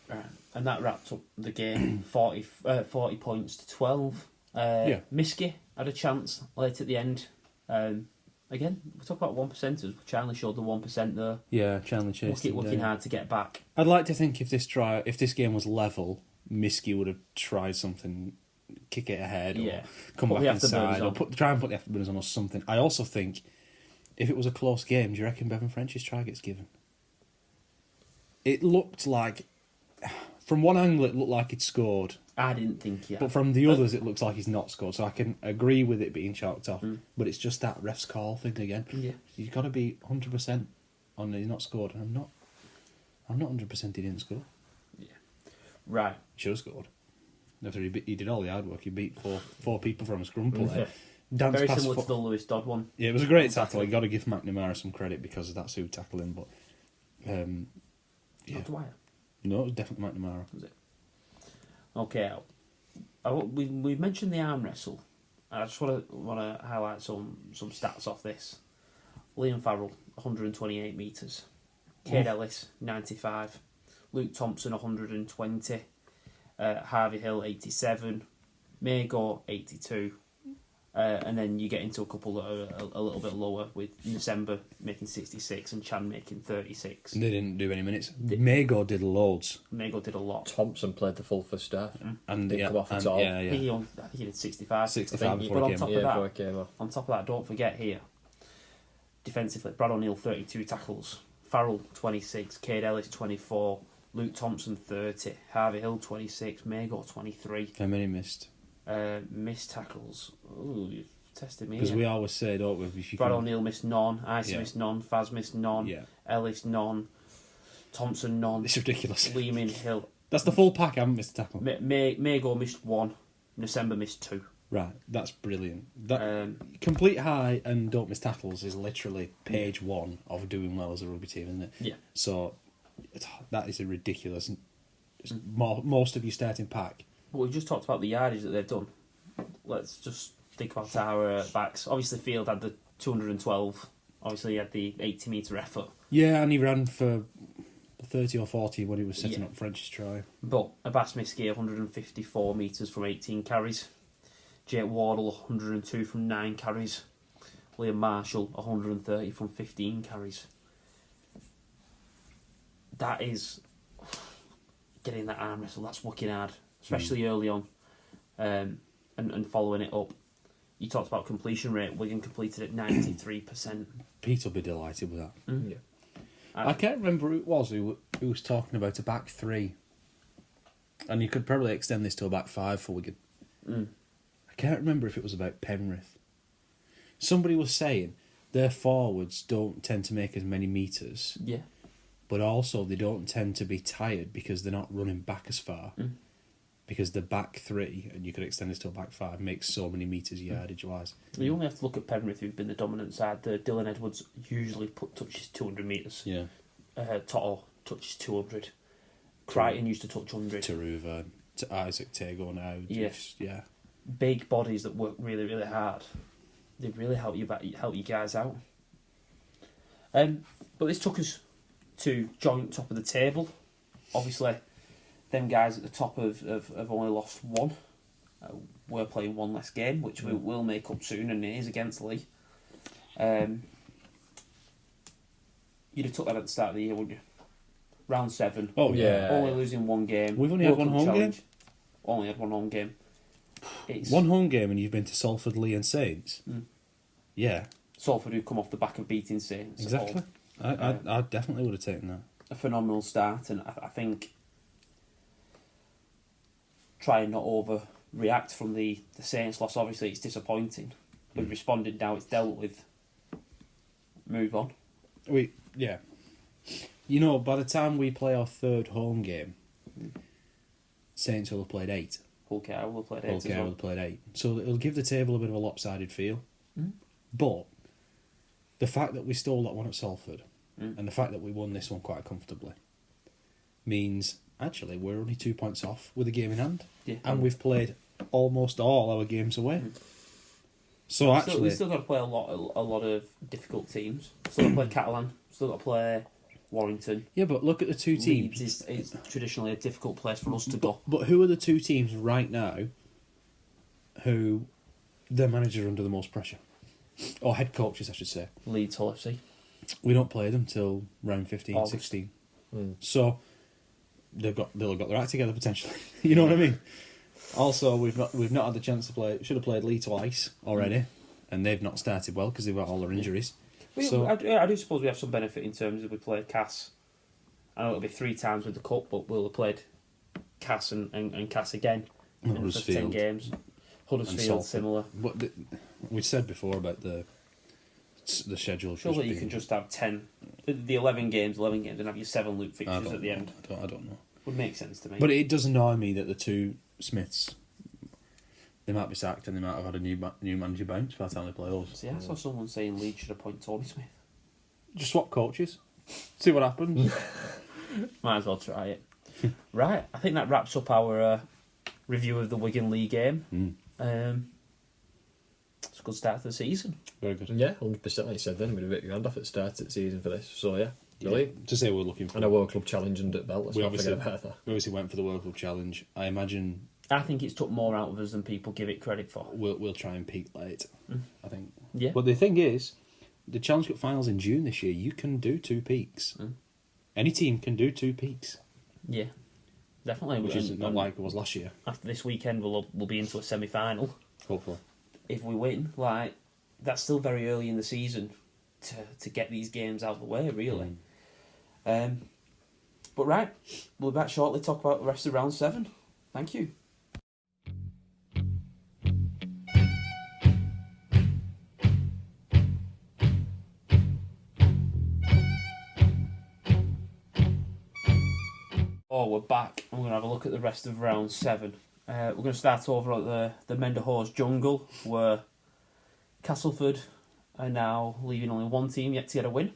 Right. And that wrapped up the game. 40 points to 12. Miski had a chance late at the end. Again, we talk about 1%ers. Charlie showed the 1% there. Yeah, Chandler chased him Working down. hard to get back. I'd like to think if this game was level, Miski would have tried something, kick it ahead, or come Put back the inside, afterburners or on. try and put the afterburners on or something. I also think if it was a close game, do you reckon Bevan French's try gets given? It looked like, from one angle, it looked like he'd scored, I didn't think but from the others, it looks like he's not scored. So I can agree with it being chalked off, but it's just that ref's call thing again. Yeah. You've got to be 100% on he's not scored, and I'm not. I'm not 100% he didn't score. Right. Should have scored. After he did all the hard work, he beat four people from a scrum play. Yeah. Danced Very past similar to the Lewis Dodd one. Yeah, it was a great On tackle. Saturday. You got to give McNamara some credit because that's who tackled him. But yeah, Not Dwyer. no, it was definitely McNamara. Was it? Okay. We mentioned the arm wrestle. I just want to highlight some stats off this. Liam Farrell, 128 metres. Cade Ellis, 95. Luke Thompson, 120. Harvey Hill, 87. Magor, 82. And then you get into a couple that are a little bit lower, with December making 66 and Chan making 36. They didn't do any minutes. Magor did loads. Magor did a lot. Thompson played the full first half. And Didn't come off at all. Yeah, I yeah. think he did 65. 65 I think. before But he on came top off. of Before that, he came off. on top of that, don't forget here, defensively, Brad O'Neill 32 tackles, Farrell 26, Cade Ellis 24, Luke Thompson 30, Harvey Hill 26, Magor 23. How many missed? Missed tackles. Ooh, you've tested me Because here. we always say, don't we? If you Brad can, O'Neill missed none, Icy Yeah. missed none, Faz missed none, Yeah. Ellis none, Thompson none, It's ridiculous. Lehman Hill. That's the full pack. I haven't missed a tackle. Magor missed one, December missed two. Right, that's brilliant. That Complete complete high and don't miss tackles is literally page one of doing well as a rugby team, isn't it? Yeah. So that is a ridiculous. Most of your starting pack. But we've just talked about the yardage that they've done. Let's just think about our backs. Obviously, Field had the 212. Obviously, he had the 80-metre effort. Yeah, and he ran for 30 or 40 when he was setting Yeah. up French's try. But Abbas Miski, 154 metres from 18 carries. Jake Wardle, 102 from 9 carries. Liam Marshall, 130 from 15 carries. That is getting that arm wrestle. That's working hard, especially early on, and following it up. You talked about completion rate. Wigan completed at 93%. Pete will be delighted with that. Yeah. I can't remember who it was who was talking about a back three. And you could probably extend this to a back five for Wigan. I can't remember if it was about Penrith. Somebody was saying their forwards don't tend to make as many metres, Yeah. but also they don't tend to be tired because they're not running back as far. Because the back three, and you could extend this to a back five, makes so many metres yardage wise. You only have to look at Penrith, who've been the dominant side. Dylan Edwards usually touches 200 metres. Yeah. Toto touches 200. Crichton used to touch 100. Taruva, to Isaac Tago now. Yeah. Yeah. Big bodies that work really, really hard. They really help you guys out. But this took us to joint top of the table. Obviously, them guys at the top have only lost one. We're playing one less game, which we will make up soon, and it is against Leigh. You'd have took that at the start of the year, wouldn't you? Round 7. Oh, yeah. Only losing one game. We've only had World one Cup home challenge. game? Only had one home game. It's One home game and you've been to Salford, Leigh and Saints? Yeah, Salford who come off the back of beating Saints. exactly. I definitely would have taken that. A phenomenal start, and I think try and not overreact from the Saints loss. Obviously, it's disappointing. We've responded now, it's dealt with. Move on. Yeah. You know, by the time we play our third home game, Saints will have played 8. Hull KR will have played 8 Hull as KR will well. have played 8. So it'll give the table a bit of a lopsided feel. But the fact that we stole that one at Salford and the fact that we won this one quite comfortably means actually we're only 2 points off with a game in hand. Yeah. And we've played almost all our games away. So actually, We've still got to play a lot of difficult teams. Still got to play Catalan. Still got to play Warrington. yeah, but look at the two teams. Leeds is traditionally a difficult place for us to go. But who are the two teams right now who their managers are under the most pressure? Or head coaches, I should say. Leeds, Hull FC. We don't play them till round 15, August. 16. So they'll have got their act together potentially. You know what I mean? Also, we've not had the chance to play. Should have played Leigh twice already, and they've not started well because they've got all their injuries. So I do suppose we have some benefit in terms of we played Cass. I know it'll be 3 times with the cup, but we'll have played Cass and Cass again in the first 10 Huddersfield. games. And Huddersfield, Salford. similar. But we said before about the the schedule. Surely you can just have 10, the 11 games, and have your 7 loop fixtures at the end. I don't know. Would make sense to me. But it does annoy me that the two Smiths, they might be sacked and they might have had a new manager bounce by the time they play us. See, I saw someone saying Leigh should appoint Tony Smith. Just swap coaches. See what happens. Might as well try it. Right, I think that wraps up our review of the Wigan Leigh game. It's a good start to the season. Very good. Yeah, 100%. Like you said, then we'd have bit your hand off at the start of the season for this. So yeah, brilliant. To say we're looking for And a World Club Challenge under the belt. Let's We not forget obviously- about that. We obviously went for the World Club Challenge. I imagine I think it's took more out of us than people give it credit for. we'll try and peak late. I think. Yeah. But the thing is, the Challenge Cup finals in June this year, you can do 2 peaks. Any team can do 2 peaks, Yeah, definitely. which is not And like it was last year. after this weekend, we'll be into a semi-final. Hopefully. If we win, like, that's still very early in the season to get these games out of the way, really. But right, we'll be back shortly to talk about the rest of round 7. Thank you. Oh, we're back. I'm going to have a look at the rest of round 7. We're going to start over at the Menderhorse Jungle, where Castleford are now leaving only one team yet to get a win.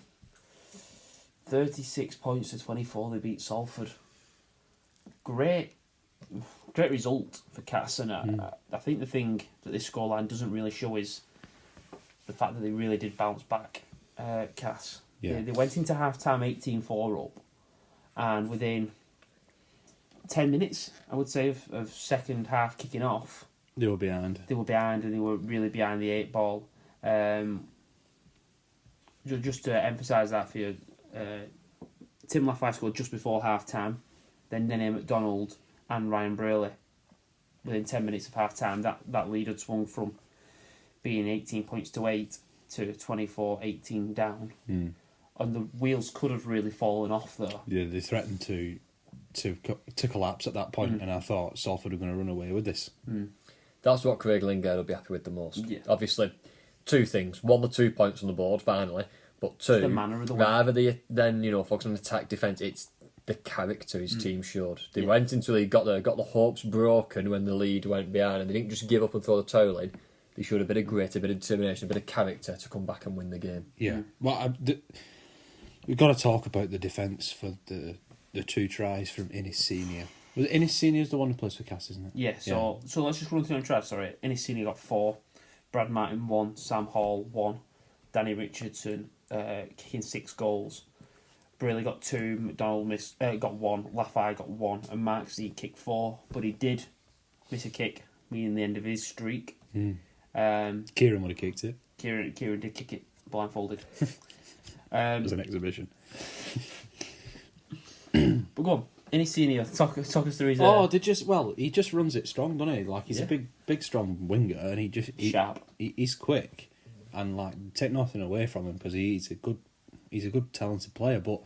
36 points to 24, they beat Salford. Great result for Cass, and I think the thing that this scoreline doesn't really show is the fact that they really did bounce back, Cass. Yeah. They went into half-time 18-4 up, and within 10 minutes, I would say, of second half kicking off, They were behind. they were behind, and they were really behind the 8 ball. Just to emphasise that for you, Tim Laffey scored just before half time, then Nene McDonald and Ryan Braley within 10 minutes of half time. That lead had swung from being 18 points to 8 to 24-18 down. And the wheels could have really fallen off though. Yeah, they threatened to collapse at that point, and I thought Salford were going to run away with this. That's what Craig Lingard will be happy with the most. Yeah. Obviously, 2 things. 1, the 2 points on the board, finally. But 2, the manner of the rather than focus on attack, defence, it's the character his team showed. They went into the got the hopes broken when the lead went behind, and they didn't just give up and throw the towel in. They showed a bit of grit, a bit of determination, a bit of character to come back and win the game. Yeah. Well, we've got to talk about the defence for the 2 tries from Innis Senior. Was it Innis Senior is the one who plays for Cass, isn't it? Yeah, so let's just run through and tries. Sorry, Innis Senior got 4, Brad Martin 1, Sam Hall 1, Danny Richardson kicking 6 goals. Braley got 2, McDonald got 1, Laffey got 1, and Mark Z kicked 4, but he did miss a kick, meaning the end of his streak. Kieran would have kicked it. Kieran did kick it blindfolded. It was an exhibition. But go on, Innis Senior, talk us through his... he just runs it strong, doesn't he? Like, he's a big, strong winger, and sharp. He's quick, and like, take nothing away from him because he's a good, talented player, but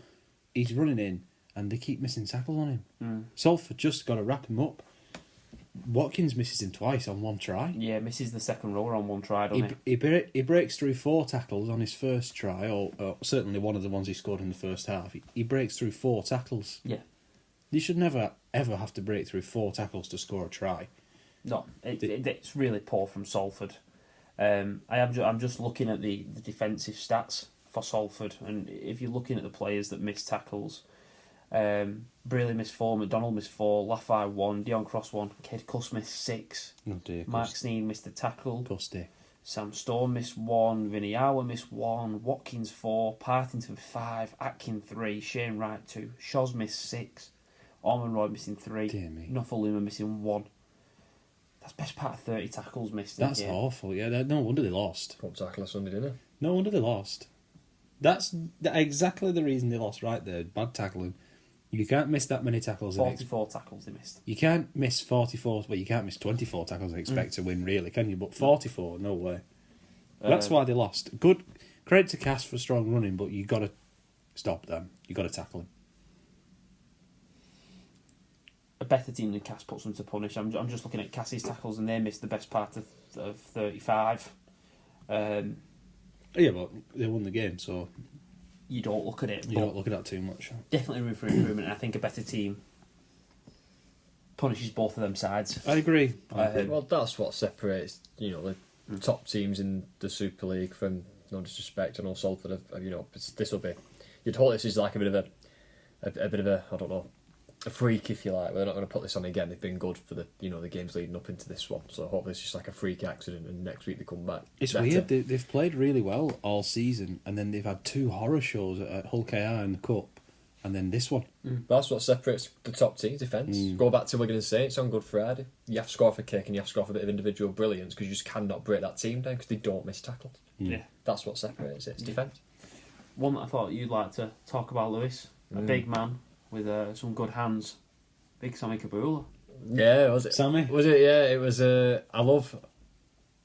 he's running in, and they keep missing tackles on him. Salford just got to wrap him up. Watkins misses him twice on 1 try. Yeah, misses the second rower on 1 try, doesn't he? He breaks through 4 tackles on his first try, or certainly one of the ones he scored in the first half. He breaks through 4 tackles. Yeah. You should never, ever have to break through 4 tackles to score a try. No, it's really poor from Salford. I'm just looking at the defensive stats for Salford, and if you're looking at the players that missed tackles, Braley missed 4, McDonald missed 4, Laffey 1, Dion Cross 1, Ked Cuss missed 6, Oh dear. Mark Sneed missed a tackle, Custy. Sam Storm missed 1, Vinny Hour missed 1, Watkins 4, Partington 5, Atkin 3, Shane Wright 2, Shoz missed 6, Orman Roy missing 3, Dear me. Nofaluma missing 1. That's best part of 30 tackles missed. That's awful. Yeah, no wonder they lost. Put tackle on Sunday dinner. No wonder they lost. That's exactly the reason they lost right there. Bad tackling. You can't miss that many tackles. 44 tackles they missed. You can't miss 44, but you can't miss 24 tackles and expect to win, really, can you? But 44, no way. That's why they lost. Good credit to Cass for strong running, but you got to stop them. You got to tackle him. A better team than Cass puts them to punish. I'm just looking at Cass's tackles, and they missed the best part of 35. Yeah, but they won the game, so You don't look at it. you but don't look at that too much. definitely room for improvement. I think a better team punishes both of them sides. I agree. Well, that's what separates, the top teams in the Super League from, no disrespect, and also Salford. This will be. You'd hope this is like a bit of a I don't know, a freak, if you like. They're not going to put this on again. They've been good for the the games leading up into this one. So hopefully it's just like a freak accident, and next week they come back. It's better. weird. They've played really well all season, and then they've had 2 horror shows at Hull KR in the Cup, and then this one. That's what separates the top teams' defence. Go back to Wigan and Saints on Good Friday. You have to score off a kick and you have to score off a bit of individual brilliance because you just cannot break that team down because they don't miss tackles. Yeah. That's what separates it. It's defence. One that I thought you'd like to talk about, Lewis. A big man with some good hands. Big Sammy Kabula. Yeah, was it? Sammy? Was it? Yeah, it was. I love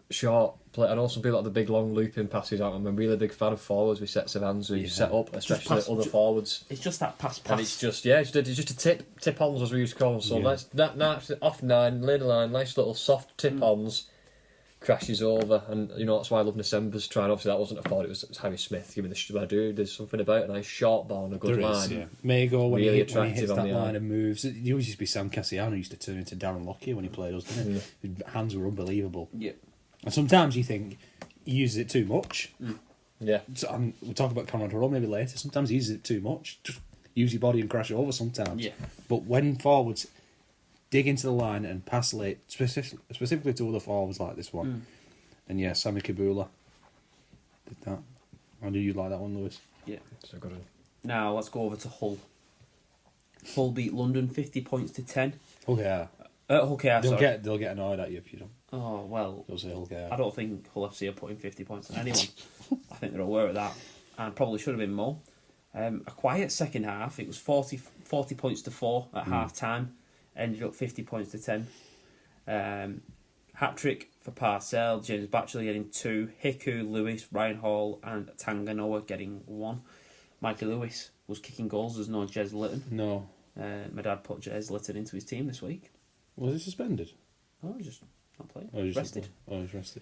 short play. I know some people like the big long looping passes. I'm a really big fan of forwards with sets of hands where you set up, especially pass- other forwards. It's just that pass. And it's just it's just a tip-ons as we used to call them. So Yeah. that's off 9, lay the line, nice little soft tip-ons, crashes over, and that's why I love December's trying. Obviously that wasn't a fault, it was Harry Smith giving the shit I do. There's something about a nice short ball and a good There line. is, yeah. Mago, when, Really he hits attractive that on the line eye. and moves. It used to be Sam Cassiano used to turn into Darren Lockyer when he played us, didn't it? His hands were unbelievable. Yeah. And sometimes you think he uses it too much. Yeah. So, we'll talk about Conrad Hurrell maybe later. Sometimes he uses it too much. Just use your body and crash over sometimes. Yeah. But when forwards dig into the line and pass late, specifically to other forwards like this one, and yeah, Sammy Kabula did that. I knew you'd like that one, Lewis. Yeah. So good. Now let's go over to Hull. Hull beat London 50 points to 10. Okay, Hull KR, sorry. they'll get annoyed at you if you don't. Oh, well, They'll say okay. I don't think Hull FC are putting 50 points on anyone. I think they're aware of that. And probably should have been more. A quiet second half. It was 40 points to 4 at half time. Ended up 50 points to 10. Hat-trick for Parcell. James Batchelor getting 2. Hiku, Lewis, Ryan Hall and Tanganoa getting 1. Mikey Lewis was kicking goals. There's no Jez Litton. No. My dad put Jez Litton into his team this week. Was he suspended? Oh, he's just not playing. Oh, he's Rested. he's rested.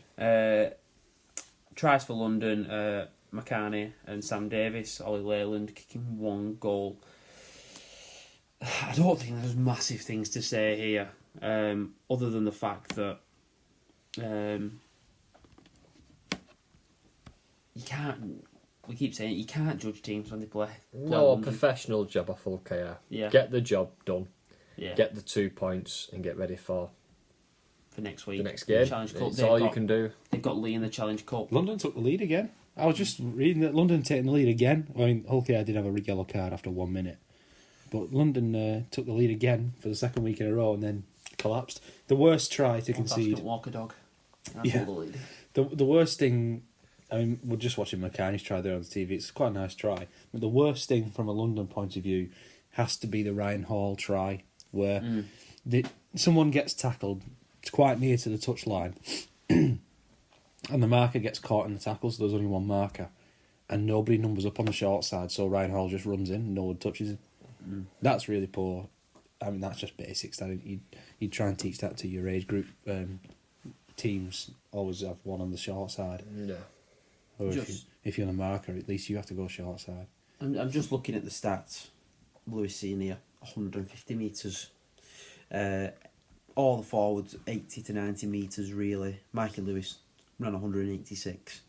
Tries for London, McCartney and Sam Davis, Ollie Leyland kicking 1 goal. I don't think there's massive things to say here, other than the fact that you can't. We keep saying you can't judge teams when they play. No, a London. professional job off Hull KR. Yeah. Get the job done. Yeah. Get the 2 points and get ready for For next week. the next game. Challenge Cup. It's all you can do. They've got Leigh in the Challenge Cup. London took the lead again. I was just reading that London taking the lead again. I mean, Hull KR did have a yellow card after 1 minute. But London took the lead again for the second week in a row and then collapsed. The worst try to concede. Walker dog. Yeah. The lead. The worst thing, I mean, we're just watching McCartney's try there on the TV. It's quite a nice try. But the worst thing from a London point of view has to be the Ryan Hall try, where someone gets tackled quite near to the touchline, and the marker gets caught in the tackle, so there's only one marker, and nobody numbers up on the short side, so Ryan Hall just runs in, and no one touches him. That's really poor. I mean, that's just basics. That you'd try and teach that to your age group. Teams always have one on the short side. Yeah. Or if you're on a marker, at least you have to go short side. I'm just looking at the stats. Lewis Senior, 150 metres. All the forwards, 80 to 90 metres, really. Mikey Lewis ran 186.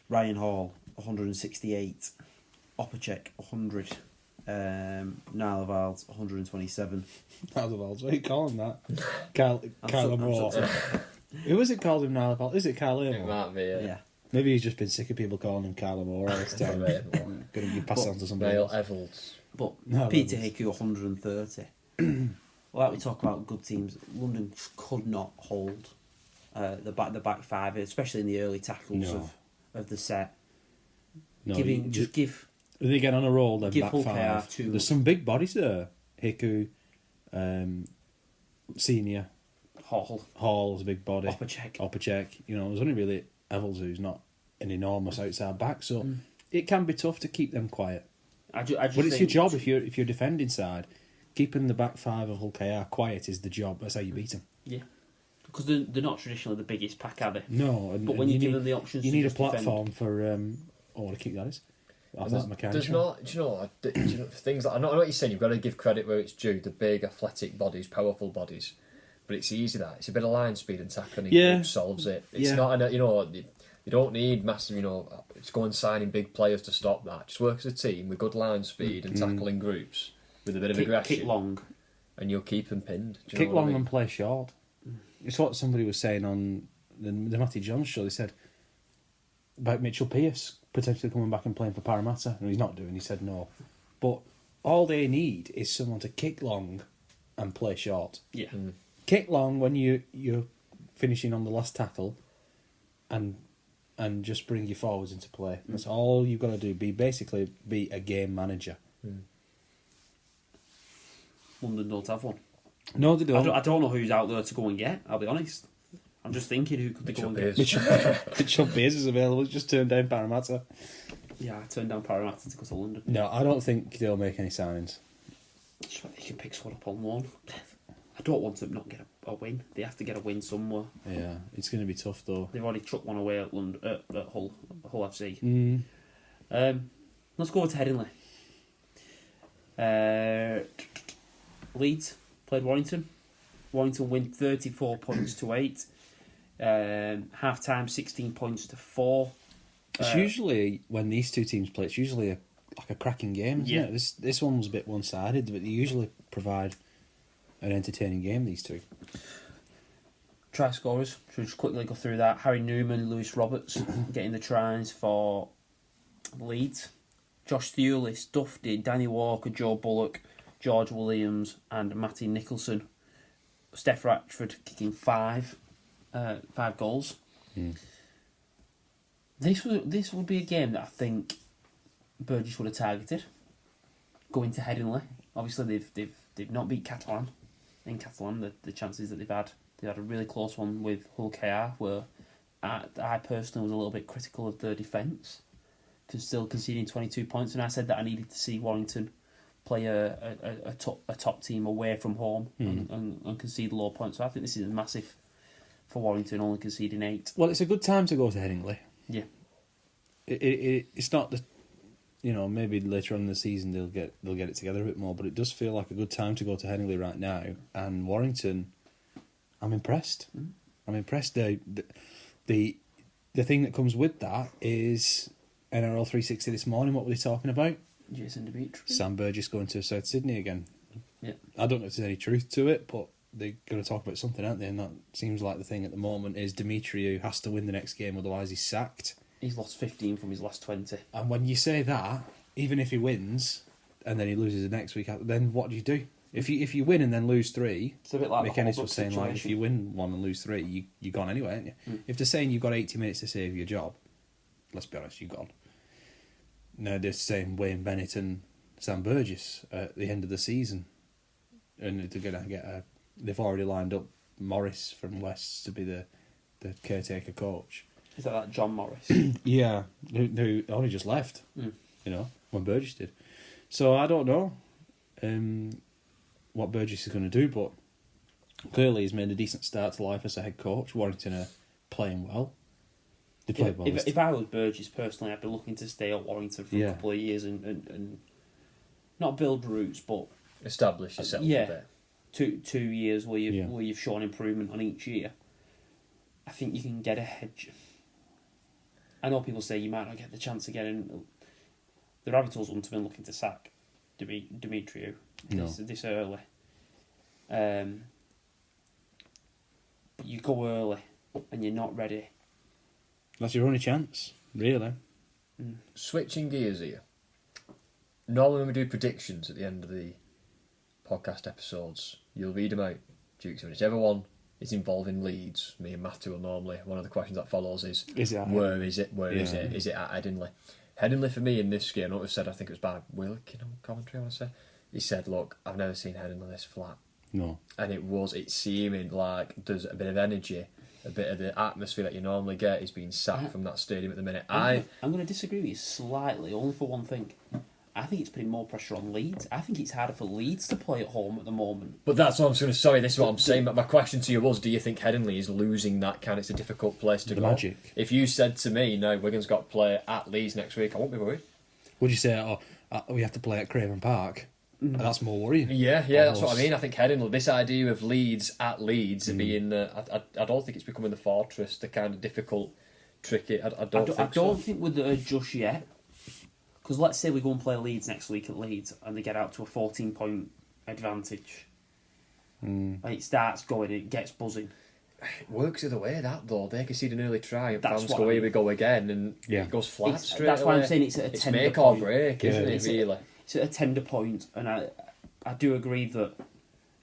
Ryan Hall, 168. Opacek, 100. Niall Valls, 127. Niall Valls, what are you calling that? Kyle I'm Moore. Who was it called him Niall Valls? Is it Kyle It Moore? might be, Yeah. Maybe he's just been sick of people calling him Kyle Moore all this time. Going to be passed on to somebody Niall else. Evans. But No, Peter that was- Hickey, 130. Like we talk about good teams, London just could not hold the back five, especially in the early tackles No. of the set. No, Give When they get on a roll, then Give back Hull five. KR too There's much. some big bodies there. Hiku, Senior, Hall's a big body. Opacek. You know, there's only really Evans who's not an enormous outside back, so it can be tough to keep them quiet. I just But it's your think- job if you're defending side. Keeping the back five of Hull KR quiet is the job. That's how you beat them. Yeah. Because they're not traditionally the biggest pack, are they? No, But when you give them the options, you to need a just defend- platform for. What a kick that is. There's not, do you know, things like, I know what you're saying, you've got to give credit where it's due, the big athletic bodies, powerful bodies, but it's easy that. It's a bit of line speed and tackling and solves it. It's not, you don't need massive, it's go and signing big players to stop that. Just work as a team with good line speed and tackling groups with a bit of aggression. Kick long. And you'll keep them pinned. Do you Kick know what long I mean? and play short. It's what somebody was saying on the Matty Jones show. They said about Mitchell Pearce potentially coming back and playing for Parramatta, and he's not doing. He said no, but all they need is someone to kick long and play short. Yeah. Kick long when you're finishing on the last tackle, and just bring your forwards into play. That's all you've got to do. Be a game manager. London don't have one. No, they don't. I don't know who's out there to go and get. I'll be honest. I'm just thinking who could they go and get. Mitchell Pearce is available. Just turned down Parramatta. Yeah, I turned down Parramatta to go to London. No, I don't think they'll make any signings. Just they can pick someone up on loan. I don't want to not get a win. They have to get a win somewhere. Yeah, it's going to be tough though. They've already trucked one away at London, at Hull FC. Let's go to Headingley. Leeds played Warrington. Warrington win 34 points to 8. Half time 16 points to 4. It's usually when these two teams play, it's usually a cracking game, isn't it? This one was a bit one sided, but they usually provide an entertaining game. These two Try scorers. Should we just quickly go through that? Harry Newman, Lewis Roberts getting the tries for Leeds. Josh Thewlis, Dufty, Danny Walker, Joe Bullock, George Williams, and Matty Nicholson. Steph Ratchford kicking 5 goals. This would be a game that I think Burgess would have targeted. Going to Headingley, obviously they've not beat Catalan. In Catalan, the chances that they've had a really close one with Hull KR, where I personally was a little bit critical of their defence, still conceding 22 points, and I said that I needed to see Warrington play a top team away from home and concede low points. So I think this is massive for Warrington, only conceding 8. Well, it's a good time to go to Headingley. Yeah, it's not the, maybe later on in the season they'll get it together a bit more, but it does feel like a good time to go to Headingley right now. And Warrington, I'm impressed. I'm impressed. The thing that comes with that is NRL 360 this morning. What were they talking about? Jason Dimitri. Sam Burgess going to South Sydney again. Yeah. I don't know if there's any truth to it, but they're going to talk about something, aren't they? And that seems like the thing at the moment is Dimitri, who has to win the next game, otherwise he's sacked. He's lost 15 from his last 20. And when you say that, even if he wins and then he loses the next week, then what do you do? If you win and then lose 3, It's a bit like Mick the Ennis Holbrook was saying, like, if situation. you win 1 and lose 3, you're gone anyway, aren't you? If they're saying you've got 80 minutes to save your job, let's be honest, you're gone. No, they're saying Wayne Bennett and Sam Burgess at the end of the season, and they're going to get they've already lined up Morris from West to be the caretaker coach. Is that John Morris? Yeah, who only just left, when Burgess did. So I don't know what Burgess is going to do, but clearly he's made a decent start to life as a head coach. Warrington are playing well. They play well. If I was Burgess personally, I'd be looking to stay at Warrington for a couple of years and not build roots, but establish yourself a bit. 2 years where you've shown improvement on each year. I think you can get ahead. I know people say you might not get the chance of getting. The Rabbitohs wouldn't have been looking to sack Demetriou this early. But you go early and you're not ready. That's your only chance, really. Switching gears here. Normally when we do predictions at the end of the podcast episodes, you'll read them out, Dukes. And whichever one is involving Leeds, me and Matthew will normally, one of the questions that follows is where is it? Where is it? Is it at Headingley? Headingley for me in this game, what we've said, I think it was by Wilkin on commentary, I want to say. He said, look, I've never seen Headingley this flat. No. And it's seeming like there's a bit of energy, a bit of the atmosphere that you normally get is being sapped from that stadium at the minute. I'm going to disagree with you slightly, only for one thing. I think it's putting more pressure on Leeds. I think it's harder for Leeds to play at home at the moment. But that's what I'm going to... Sorry, this is what I'm saying. But my question to you was, do you think Headingley is losing that kind? It's a difficult place to The go. magic. If you said to me, no, Wigan's got to play at Leeds next week, I won't be worried. Would you say, we have to play at Craven Park? That's more worrying. Yeah, that's what I mean. I think Headingley, this idea of Leeds at Leeds being... I don't think it's becoming the fortress, the kind of difficult, tricky... I don't think we're there just yet. Because let's say we go and play Leeds next week at Leeds and they get out to a 14-point advantage. And it starts going, it gets buzzing. It works the other way, that though. They concede an early try and That's fans what go, I mean. here we go again, and it goes flat straight That's away. why I'm saying it's at a tender make point. or break, isn't it, really? It's at a tender point, and I do agree that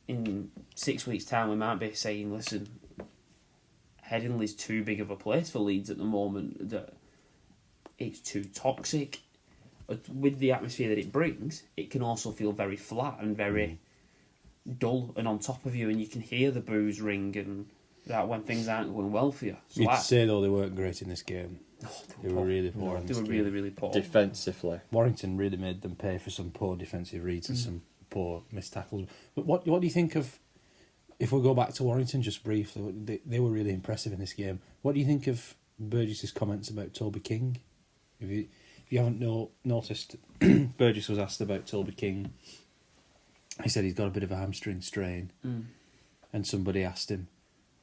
in 6 weeks' time we might be saying, listen, Headingley's too big of a place for Leeds at the moment, that it's too toxic. But with the atmosphere that it brings, it can also feel very flat and very dull and on top of you, and you can hear the boos ring and that when things aren't going well for you. So You'd say, though, they weren't great in this game. They were really poor. They were really, really poor. Defensively. Warrington really made them pay for some poor defensive reads and some poor missed tackles. But what do you think of, if we go back to Warrington just briefly, they were really impressive in this game. What do you think of Burgess's comments about Toby King? If you haven't noticed, Burgess was asked about Toby King. He said he's got a bit of a hamstring strain. And somebody asked him,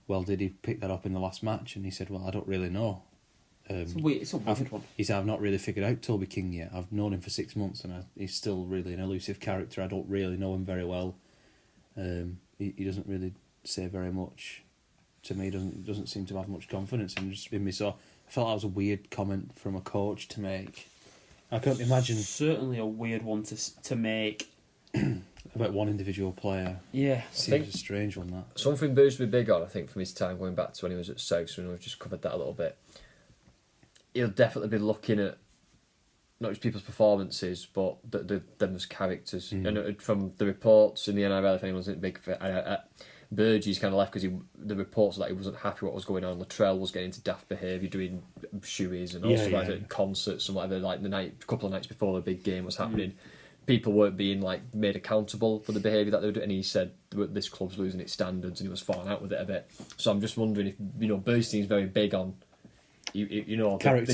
well, did he pick that up in the last match? And he said, well, I don't really know. It's a weird one. He said, I've not really figured out Toby King yet. I've known him for 6 months and he's still really an elusive character. I don't really know him very well. He doesn't really say very much to me. Doesn't seem to have much confidence in me. So I felt that was a weird comment from a coach to make. I can't imagine... Certainly a weird one to make. About one individual player. Yeah. Seems a strange one, that. Something Boo's to be big on, I think, from his time going back to when he was at South, and we've just covered that a little bit. He'll definitely be looking at not just people's performances, but them as characters. And from the reports in the NRL, if anyone's a big fan, Burgess kind of left because the reports that he wasn't happy what was going on. Latrell was getting into daft behaviour, doing shoeies and all stuff like that at concerts and whatever. Like a couple of nights before the big game was happening, people weren't being made accountable for the behaviour that they were doing. And he said this club's losing its standards, and he was falling out with it a bit. So I'm just wondering if Burgess seems very big on. The character,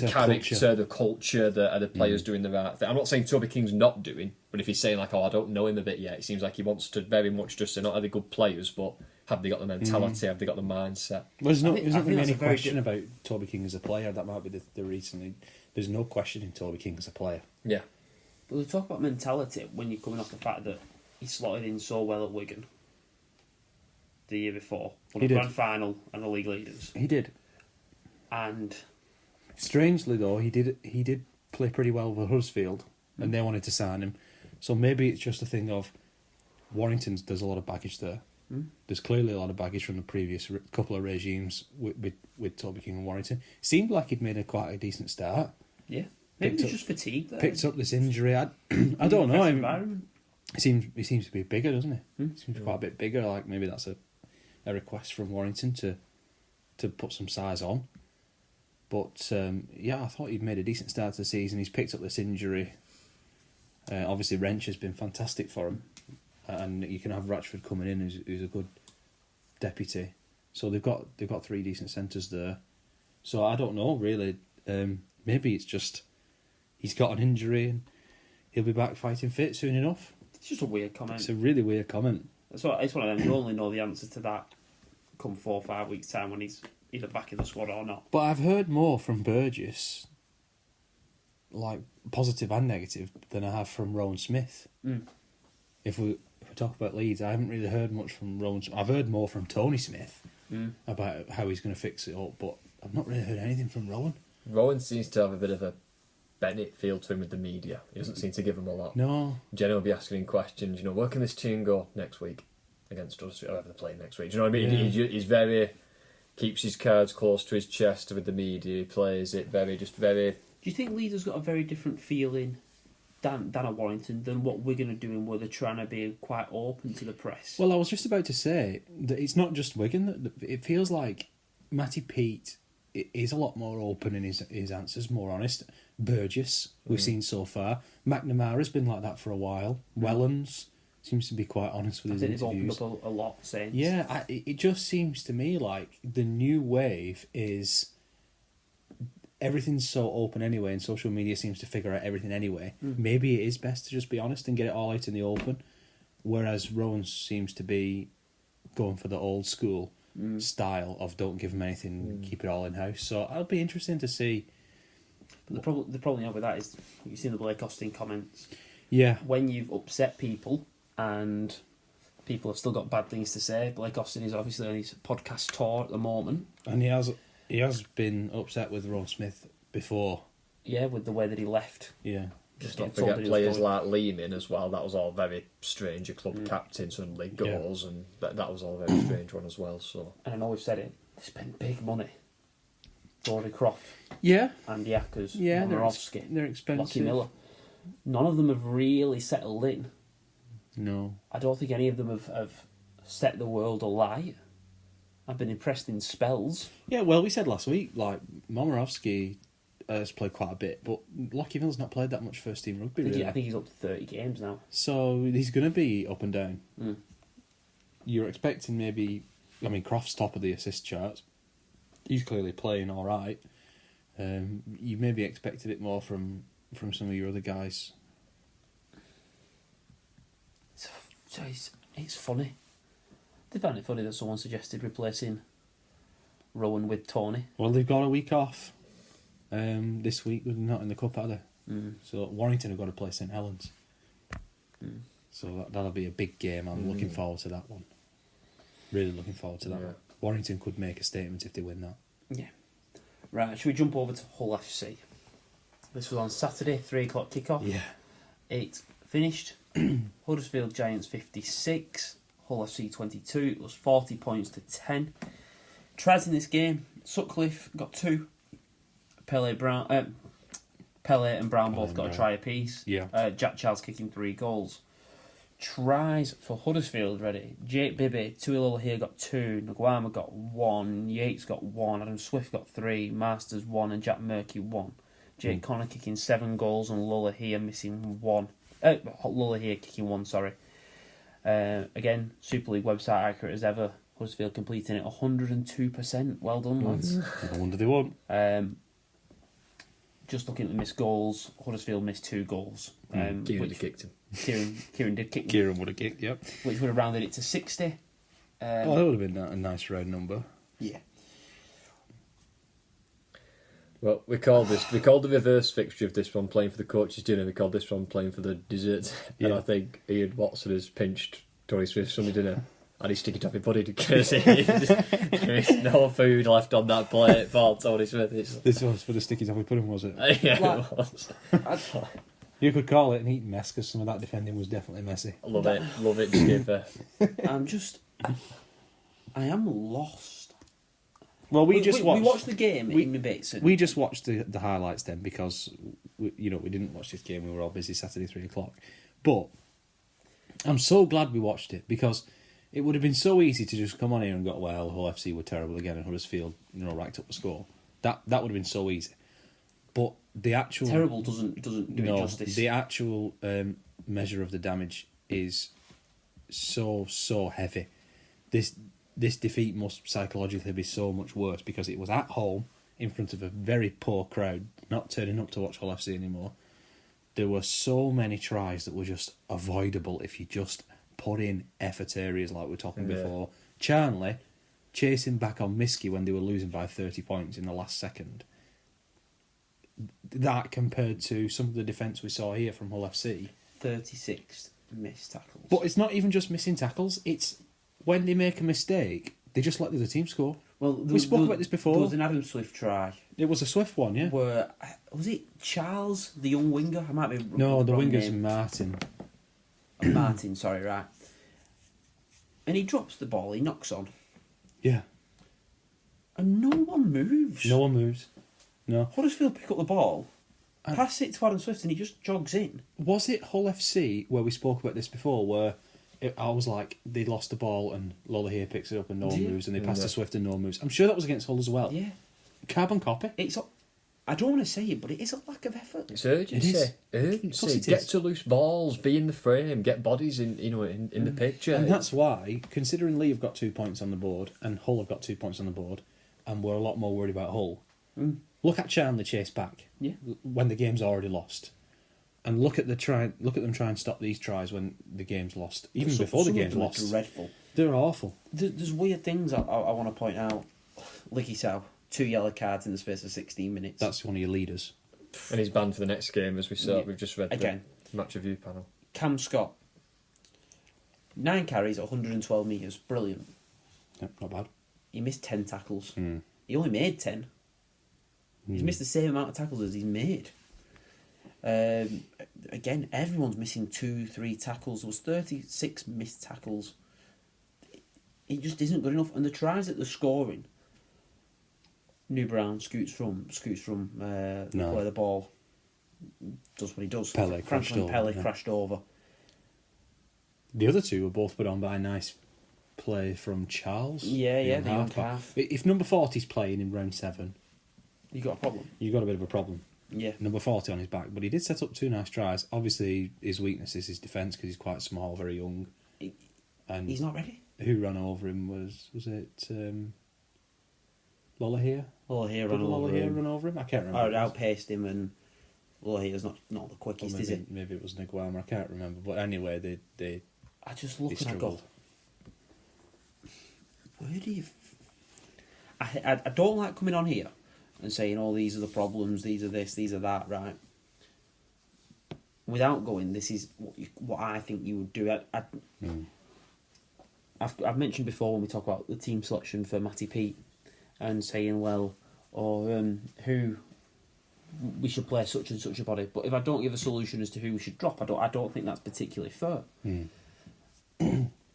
the culture, the players doing the right thing. I'm not saying Toby King's not doing, but if he's saying I don't know him a bit yet, it seems like he wants to very much just say, not are they good players, but have they got the mentality, have they got the mindset? Well, there's not really any question about Toby King as a player. That might be the reason. There's no questioning Toby King as a player. Yeah. But we talk about mentality when you're coming off the fact that he slotted in so well at Wigan the year before. Won a grand final and the league leaders. He did. And strangely though, he did play pretty well with Huddersfield, and they wanted to sign him. So maybe it's just a thing of Warrington's. There's a lot of baggage there. There's clearly a lot of baggage from the previous couple of regimes with Toby King and Warrington. Seemed like he'd made quite a decent start. Yeah, maybe he was just fatigued there. Picked up this injury. I don't know. He seems to be bigger, doesn't he? He seems quite a bit bigger. Like maybe that's a request from Warrington to put some size on. But, I thought he'd made a decent start to the season. He's picked up this injury. Obviously, Wrench has been fantastic for him. And you can have Ratchford coming in, who's a good deputy. So they've got 3 decent centres there. So I don't know, really. Maybe it's just he's got an injury and he'll be back fighting fit soon enough. It's just a weird comment. It's a really weird comment. It's one of them. You only know the answer to that come 4 or 5 weeks' time when he's either back in the squad or not. But I've heard more from Burgess, like positive and negative, than I have from Rowan Smith. If we talk about Leeds, I haven't really heard much from Rowan. I've heard more from Tony Smith about how he's going to fix it up, but I've not really heard anything from Rowan. Rowan seems to have a bit of a Bennett feel to him with the media. He doesn't seem to give him a lot. No. Jenny will be asking him questions, where can this team go next week against us, whoever they play next week? Do you know what I mean? Yeah. He's very... keeps his cards close to his chest with the media. He plays it very... Do you think Leeds has got a very different feeling than at Warrington than what we're going to do, where they're trying to be quite open to the press? Well, I was just about to say that it's not just Wigan. It feels like Matty Pete is a lot more open in his answers, more honest. Burgess we've seen so far. McNamara's been like that for a while. Wellens seems to be quite honest with I his think they've interviews. opened up a lot since. Yeah, it just seems to me like the new wave is everything's so open anyway, and social media seems to figure out everything anyway. Maybe it is best to just be honest and get it all out in the open, whereas Rowan seems to be going for the old school style of don't give them anything, keep it all in house. So it'll be interesting to see. But the problem you have with that is you've seen the Blake Austin comments. Yeah, When you've upset people and people have still got bad things to say, Blake Austin is obviously on his podcast tour at the moment. and he has been upset with Ron Smith before. Yeah, with the way that he left. Yeah, Just Yeah, not told that forget he was players going. like Leigh in as well. That was all very strange. A club captain suddenly goes, and that was all a very strange one as well. So And I know we've said it, they spent big money. Rory Croft, yeah, Andy Ackers, yeah. Momorovsky, They're expensive. Lockie Miller. None of them have really settled in. No, I don't think any of them have set the world alight. I've been impressed in spells. yeah. Well, we said last week like Momorovsky has played quite a bit, but Lockie Miller's not played that much first team rugby. Really. I think he's up to 30 games now. So he's going to be up and down. Mm. You're expecting maybe, I mean, Croft's top of the assist charts. He's clearly playing all right. You maybe expected it more from some of your other guys. It's funny. They found it funny that someone suggested replacing Rowan with Tony. Well, they've got a week off this week. They're not in the cup, are they? So Warrington have got to play St Helens. So that'll be a big game. I'm looking forward to that one. Really looking forward to that one. Warrington could make a statement if they win that. Yeah. Right, should we jump over to Hull FC? This was on Saturday, 3 o'clock kickoff. Yeah. It finished. Huddersfield Giants 56, Hull FC 22. It was 40 points to 10. Tries in this game, Sutcliffe got 2. Pele and Brown both got a try apiece. Yeah. Jack Charles kicking 3 goals. Tries for Huddersfield ready. Jake Bibby, Tuilola here got 2. Nguama got 1. Yates got 1. Adam Swift got 3. Masters 1 and Jack Murky 1. Jake Connor kicking 7 goals and Lola here missing 1. Lola here kicking 1, sorry. Again, Super League website accurate as ever. Huddersfield completing it 102%. Well done, lads. No wonder they won. Just looking at the missed goals, Huddersfield missed 2 goals. Kieran kicked him. Kieran did kick them, Kieran would have kicked, yep. which would have rounded it to 60. That would have been a nice round number. Yeah. Well, we called the reverse fixture of this one playing for the coach's dinner. We called this one playing for the dessert. And Yeah. I think Ian Watson has pinched Tony Smith's Sunday dinner and he's sticky toffee pudding because there's no food left on that plate for Tony Smith. This was for the sticky toffee pudding, was it? Yeah, it was. You could call it an eating mess because some of that defending was definitely messy. Love it, Skipper. I am lost. Well, we watched the game in my bits. We just watched the highlights then because we didn't watch this game. We were all busy Saturday 3 o'clock. But I'm so glad we watched it because it would have been so easy to just come on here and go, well, Hull FC were terrible again and Huddersfield, racked up the score. That would have been so easy. But the actual terrible doesn't do it justice. The actual measure of the damage is so heavy. This defeat must psychologically be so much worse because it was at home in front of a very poor crowd, not turning up to watch Hull FC anymore. There were so many tries that were just avoidable if you just put in effort areas like we were talking before. Charnley chasing back on Miskey when they were losing by 30 points in the last second. That compared to some of the defence we saw here from Hull FC. 36 missed tackles. But it's not even just missing tackles, it's when they make a mistake, they just let the other team score. Well, we spoke about this before. There was an Adam Swift try. It was a Swift one, yeah? Where, was it Charles, the young winger? I might be No, the wrong winger's name. Martin. Martin, sorry, right. And he drops the ball, he knocks on. Yeah. And no one moves. No one moves. No. Huddersfield pick up the ball, pass it to Adam Swift, and he just jogs in. Was it Hull FC where we spoke about this before, where I was like, they lost the ball and Lola here picks it up and no one moves, and they pass to Swift and no one moves? I'm sure that was against Hull as well. Yeah. Carbon copy. It's I don't want to say it, but it is a lack of effort. It's urgency. It is. Urgency. Of course it Get is. to loose balls, be in the frame, get bodies in the picture. And that's why, considering Leigh have got 2 points on the board and Hull have got 2 points on the board, and we're a lot more worried about Hull, look at Charnley chase back when the game's already lost. And look at them try and stop these tries when the game's lost. Even before the game's lost. Dreadful. They're awful. There's weird things I want to point out. Licky Sow, 2 yellow cards in the space of 16 minutes. That's one of your leaders. And he's banned for the next game, as we saw. Yeah. We've just read Again. the match review panel. Cam Scott, 9 carries, 112 metres, brilliant. Yep, not bad. He missed 10 tackles. He only made 10. He's missed the same amount of tackles as he's made. Again, everyone's missing 2-3 tackles. There was 36 missed tackles. It just isn't good enough. And the tries that they're scoring, New Brown scoots from play the ball, does what he does. Pele crashed over. The other two were both put on by a nice play from Charles. The young half. If number 40's playing in round 7, You got a problem. you've got a bit of a problem. Yeah. Number 40 on his back, but he did set up 2 nice tries. Obviously, his weakness is his defence because he's quite small, very young. And He's not ready. who ran over him was it Lola here? Lola Run over him? I can't remember. Or outpaced him, and Lola not the quickest, is it? Maybe it was Nguama, I can't remember. But anyway, they I just look and I go, struggled. where do you... I don't like coming on here and saying, oh, these are the problems, these are this, these are that, right? Without going, this is what I think you would do. I've mentioned before when we talk about the team selection for Matty Pete and saying, well, who we should play such and such a body. But if I don't give a solution as to who we should drop, I don't think that's particularly fair.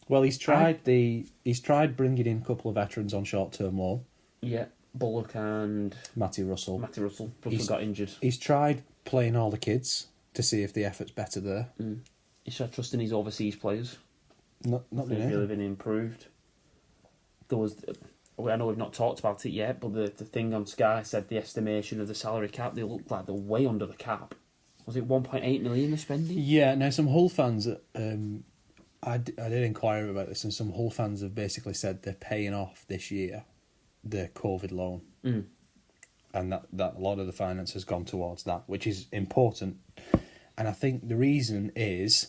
Well, he's tried bringing in a couple of veterans on short-term loan. Yeah, Bullock and Matty Russell. Russell got injured. He's tried playing all the kids to see if the effort's better there. He's tried trusting his overseas players. Not They've been really able. been improved. There was, I know we've not talked about it yet, but the thing on Sky said the estimation of the salary cap, they look like they're way under the cap. Was it 1.8 million they're spending? Yeah, now some Hull fans, I did inquire about this, and some Hull fans have basically said they're paying off this year the COVID loan. And that a lot of the finance has gone towards that, which is important. And I think the reason is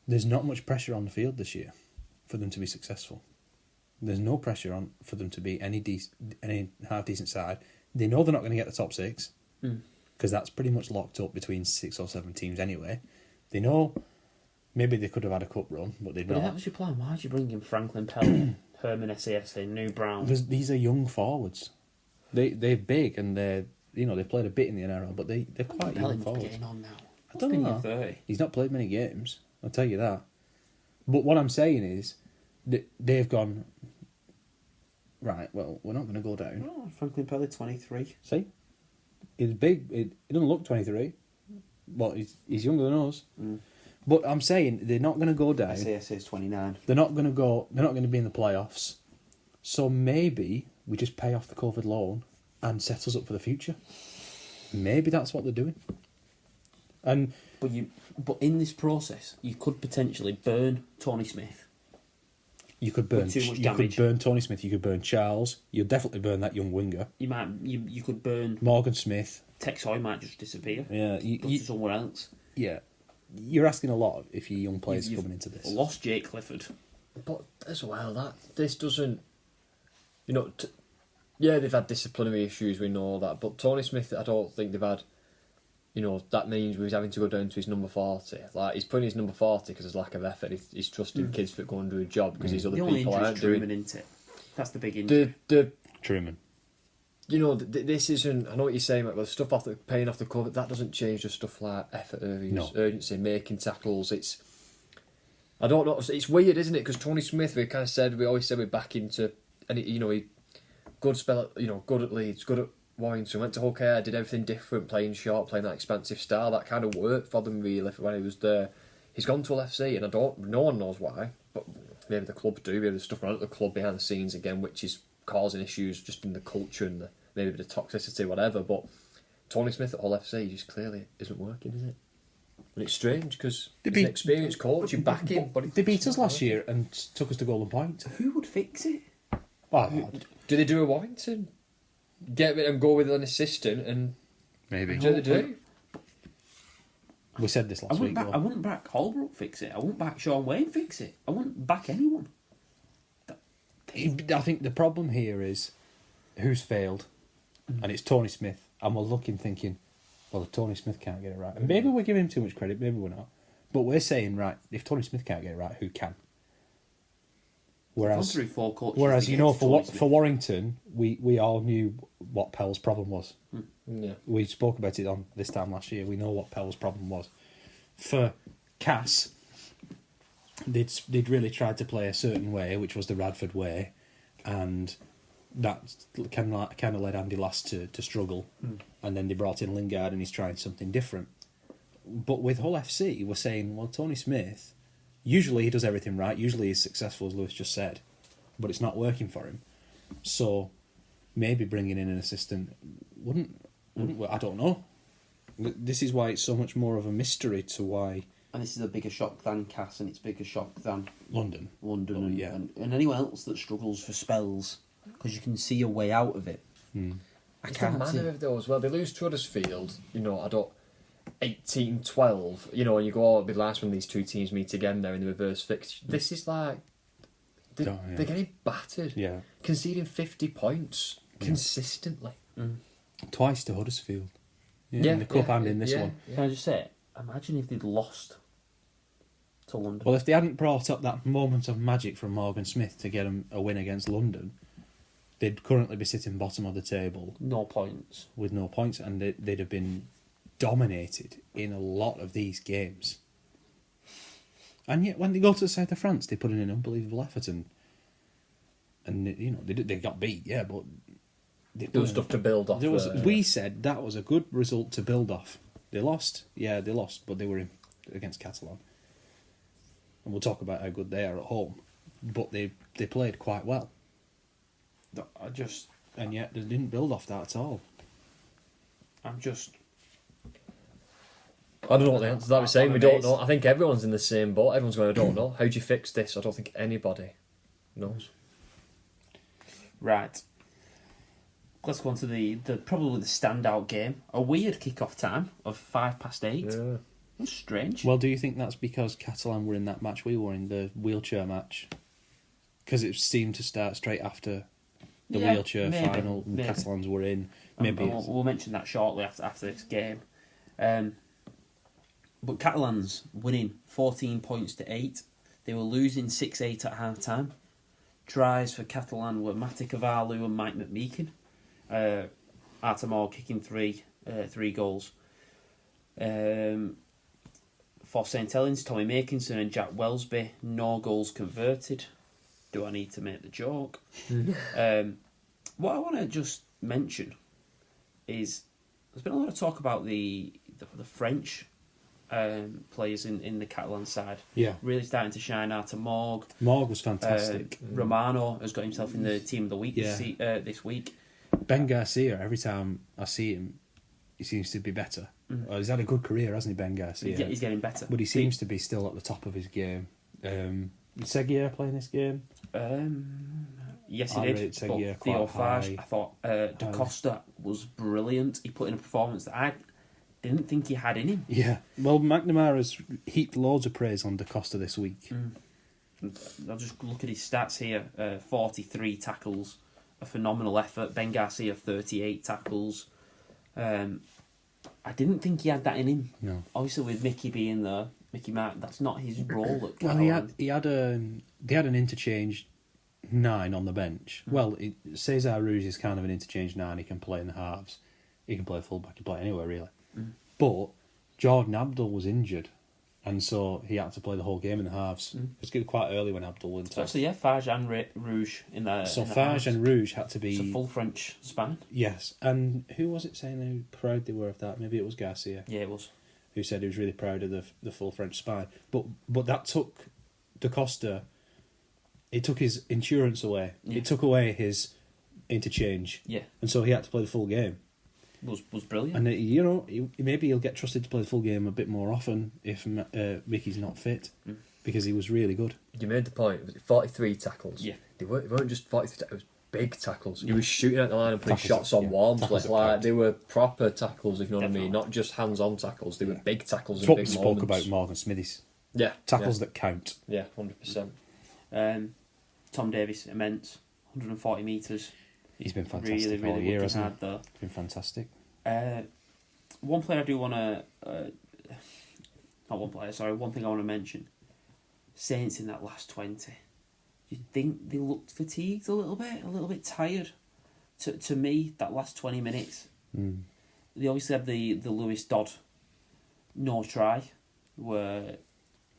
there's not much pressure on the field this year for them to be successful. There's no pressure on for them to be any half decent side. They know they're not going to get the top 6 because that's pretty much locked up between 6 or 7 teams anyway. They know maybe they could have had a cup run, but they'd But if not. that was your plan, why did you bring in Franklin Pell, Herman SAS, New Brown? Because these are young forwards. They're big and they've played a bit in the NRL, but they're quite young Pelling's forwards. getting on now. I don't know. 30. He's not played many games, I'll tell you that. But what I'm saying is that they've gone, right, well, we're not going to go down. Oh, Franklin Pell, 23. See? He's big. He doesn't look 23. Well, he's younger than us. But I'm saying they're not going to go down. SAS is 29. They're not going to be in the playoffs. So maybe we just pay off the COVID loan and set us up for the future. Maybe that's what they're doing. And But in this process, you could potentially burn Tony Smith. you could burn. With too much You damage. could burn Tony Smith. You could burn Charles. You'll definitely burn that young winger, You could burn Morgan Smith. Tex Hoy might just disappear. Yeah, Go to somewhere else. yeah. You're asking a lot if your young players You've coming into this. Lost Jake Clifford. But as well, this doesn't, they've had disciplinary issues, we know that, but Tony Smith, I don't think they've had, that means he's having to go down to his number 40. Like, he's putting his number 40 because there's lack of effort. He's trusting kids to go and do a job because these other The only people injury aren't is doing Truman, isn't it? That's the big injury. Truman. This isn't. I know what you're saying, but stuff off paying off the COVID, that doesn't change just stuff like effort areas, urgency, making tackles. I don't know. It's weird, isn't it? Because Tony Smith, we always said we're back into, and he good spell, good at Leeds, good at Warrington. Went to Hull KR, did everything different, playing short, playing that expansive style. That kind of worked for them really when he was there. He's gone to LFC, and no one knows why, but maybe the club do. Maybe there's stuff around at the club behind the scenes again, which is causing issues just in the culture and maybe a bit of toxicity, whatever. But Tony Smith at Hull FC just clearly isn't working, is it? And it's strange because They he's beat- an experienced coach, you back him, but They beat us last year and took us to Golden Point. Who would fix it? Well, do they do a Warrington? Get rid and go with an assistant and maybe. do they do? We said this last week. I wouldn't back Holbrook fix it. I wouldn't back Sean Wayne fix it. I wouldn't back anyone. I think the problem here is who's failed, and it's Tony Smith. And we're looking, thinking, well, if Tony Smith can't get it right, and maybe we're giving him too much credit, maybe we're not. But we're saying, right, if Tony Smith can't get it right, who can? Whereas, you know, for Warrington, we all knew what Pell's problem was. Yeah. We spoke about it on this time last year. We know what Pell's problem was. For Cass, they'd really tried to play a certain way, which was the Radford way, and that kind of led Andy Last to struggle. And then they brought in Lingard, and he's trying something different. But with Hull FC, we're saying, well, Tony Smith, usually he does everything right. Usually he's successful, as Lewis just said, but it's not working for him. So maybe bringing in an assistant wouldn't I don't know. This is why it's so much more of a mystery to why. And this is a bigger shock than Cass, and it's a bigger shock than London, and, yeah. and anyone else that struggles for spells, because you can see a way out of it. I It's the can't manner see. of those. Well, they lose to Huddersfield, 18-12, and you go, oh, it'll be the last when these two teams meet again there in the reverse fixture. This is like, they're getting battered. Yeah. Conceding 50 points consistently. Twice to Huddersfield. In the cup and in this one. Can I just say, imagine if they'd lost to London. Well, if they hadn't brought up that moment of magic from Morgan Smith to get them a win against London, they'd currently be sitting bottom of the table No points. with no points, and they'd have been dominated in a lot of these games. And yet, when they go to the south of France, they put in an unbelievable effort, and they got beat, yeah, but There was stuff to build off. We said that was a good result to build off. They lost, but they were in against Catalan, and we'll talk about how good they are at home. But they played quite well, and yet they didn't build off that at all. I don't know what the answer to that was saying. We don't know. I think everyone's in the same boat. Everyone's going, I don't know. How do you fix this? I don't think anybody knows. Right. Let's go on to the probably the standout game. A weird kick-off time of 8:05. Yeah. That's strange. Well, do you think that's because Catalan were in that match we were in, the wheelchair match? Because it seemed to start straight after the wheelchair final, and Catalans were in. Maybe we'll mention that shortly after this game. But Catalans winning 14 points to 8. They were losing 6-8 at half time. Tries for Catalan were Matti Cavallo and Mike McMeekin. Artemore kicking three goals. For St Helens, Tommy Makinson and Jack Wellesby, no goals converted. Do I need to make the joke? What I want to just mention is there's been a lot of talk about the French players in the Catalan side. Yeah. Really starting to shine. Artemore. Morg was fantastic. Romano has got himself in the team of the week this week. Ben Garcia, every time I see him, he seems to be better. He's had a good career, hasn't he, Ben Garcia? He's getting better. But he seems to be still at the top of his game. Seguier playing this game? Yes, he I did. rate Seguier But quite Theo high. Fage, I thought Da Costa was brilliant. He put in a performance that I didn't think he had in him. Yeah. Well, McNamara's heaped loads of praise on Da Costa this week. I'll just look at his stats here. 43 tackles, a phenomenal effort. Ben Garcia, 38 tackles. I didn't think he had that in him. No. Obviously, with Mickey being there, Mickey Mark, that's not his role at Well, Catalan. they had an interchange 9 on the bench. Well, Cesar Rouge is kind of an interchange 9. He can play in the halves. He can play fullback. He can play anywhere, really. But Jordan Abdul was injured, and so he had to play the whole game in the halves. It was getting quite early when Abdul went off. So yeah, Fage and Rouge in there. So Fage and Rouge had to be... It's a full French spine. Yes, and who was it saying how proud they were of that? Maybe it was Garcia. Yeah, it was. Who said he was really proud of the full French spine. But that took Da Costa... It took his insurance away. Yeah. It took away his interchange. Yeah. And so he had to play the full game. was brilliant. And maybe he'll get trusted to play the full game a bit more often if Mickey's not fit, because he was really good. You made the point. Was it 43 tackles? Yeah. They weren't just 43 tackles. It was big tackles. He was shooting at the line and putting Tackles, shots on yeah. Walmsley. Tackles at Like point. they were proper tackles, if you know what I Definitely. mean. Not just hands-on tackles. They were big tackles It's in what we big spoke moments. about Morgan Smithies. Yeah. Tackles that count. Yeah, 100%. Tom Davies, immense, 140 metres. He's been fantastic Really all year, working hasn't hard though. he? Been fantastic. One player I do want to, not one player, sorry, one thing I want to mention. Saints in that last 20. You think they looked fatigued a little bit tired. To me, that last 20 minutes, they obviously had the Lewis Dodd no try, where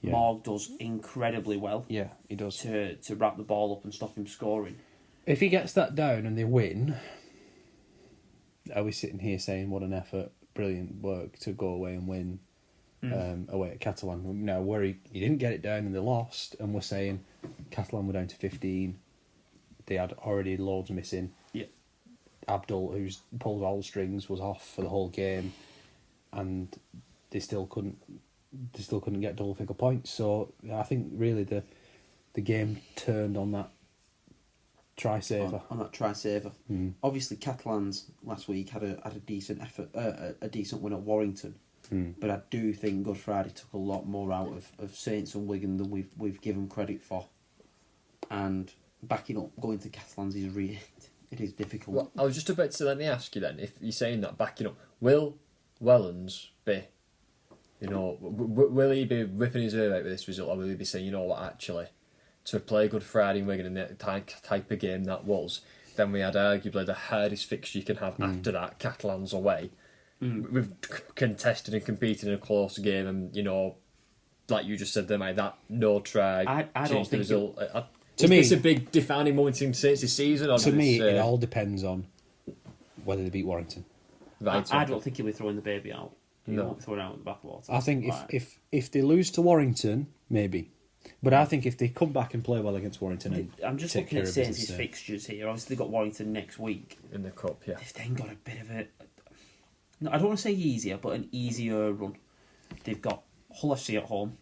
Morg does incredibly well Yeah, he does. to wrap the ball up and stop him scoring. If he gets that down and they win, are we sitting here saying what an effort, brilliant work to go away and win away at Catalan? No, where he didn't get it down and they lost, and we're saying Catalan were down to 15. They had already loads missing. Yeah. Abdul, who's pulled all the strings, was off for the whole game, and they still couldn't get double figure points. So I think really the game turned on that try saver. On that try saver. Obviously, Catalans last week had a decent effort, a decent win at Warrington. But I do think Good Friday took a lot more out of Saints and Wigan than we've given credit for. And backing up going to Catalans it is difficult. Well, I was just about to let me ask you then, if you're saying that backing up, will Wellens be, will he be ripping his ear out with this result, or will he be saying, you know what, actually, to play Good Friday in Wigan in the type of game that was, then we had arguably the hardest fixture you can have after that, Catalans away. We've contested and competed in a close game, and like you just said, they made that no try I don't change the think result. To Is me- this a big defining moment in Saints' season? Or To does me, it it all depends on whether they beat Warrington. right, I don't think he'll be throwing the baby out. He No. won't be throwing it out with the bathwater. I think Like, if they lose to Warrington, maybe. But I think if they come back and play well against Warrington and I'm just take looking care at of Saints' business, fixtures here. Obviously, they've got Warrington next week. in the cup, yeah. They've then got a bit of a... No, I don't want to say easier, but an easier run. They've got Hull FC at home,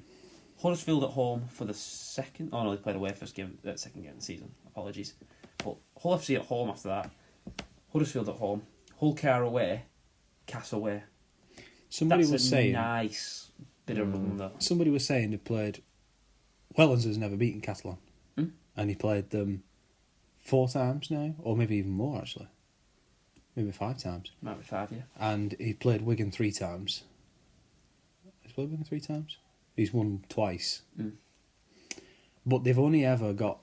Huddersfield at home for the second... Oh, no, they played away second game of the season. Apologies. But Hull FC at home after that, Huddersfield at home, Hull Car away, Cass away. somebody That's was a saying nice bit of run there. somebody was saying they played Wellens has never beaten Catalan, and he played them 4 times now, or maybe even more actually, maybe 5 times. Might be 5, yeah. And he played Wigan 3 times. He's played Wigan 3 times. He's won twice. But they've only ever got...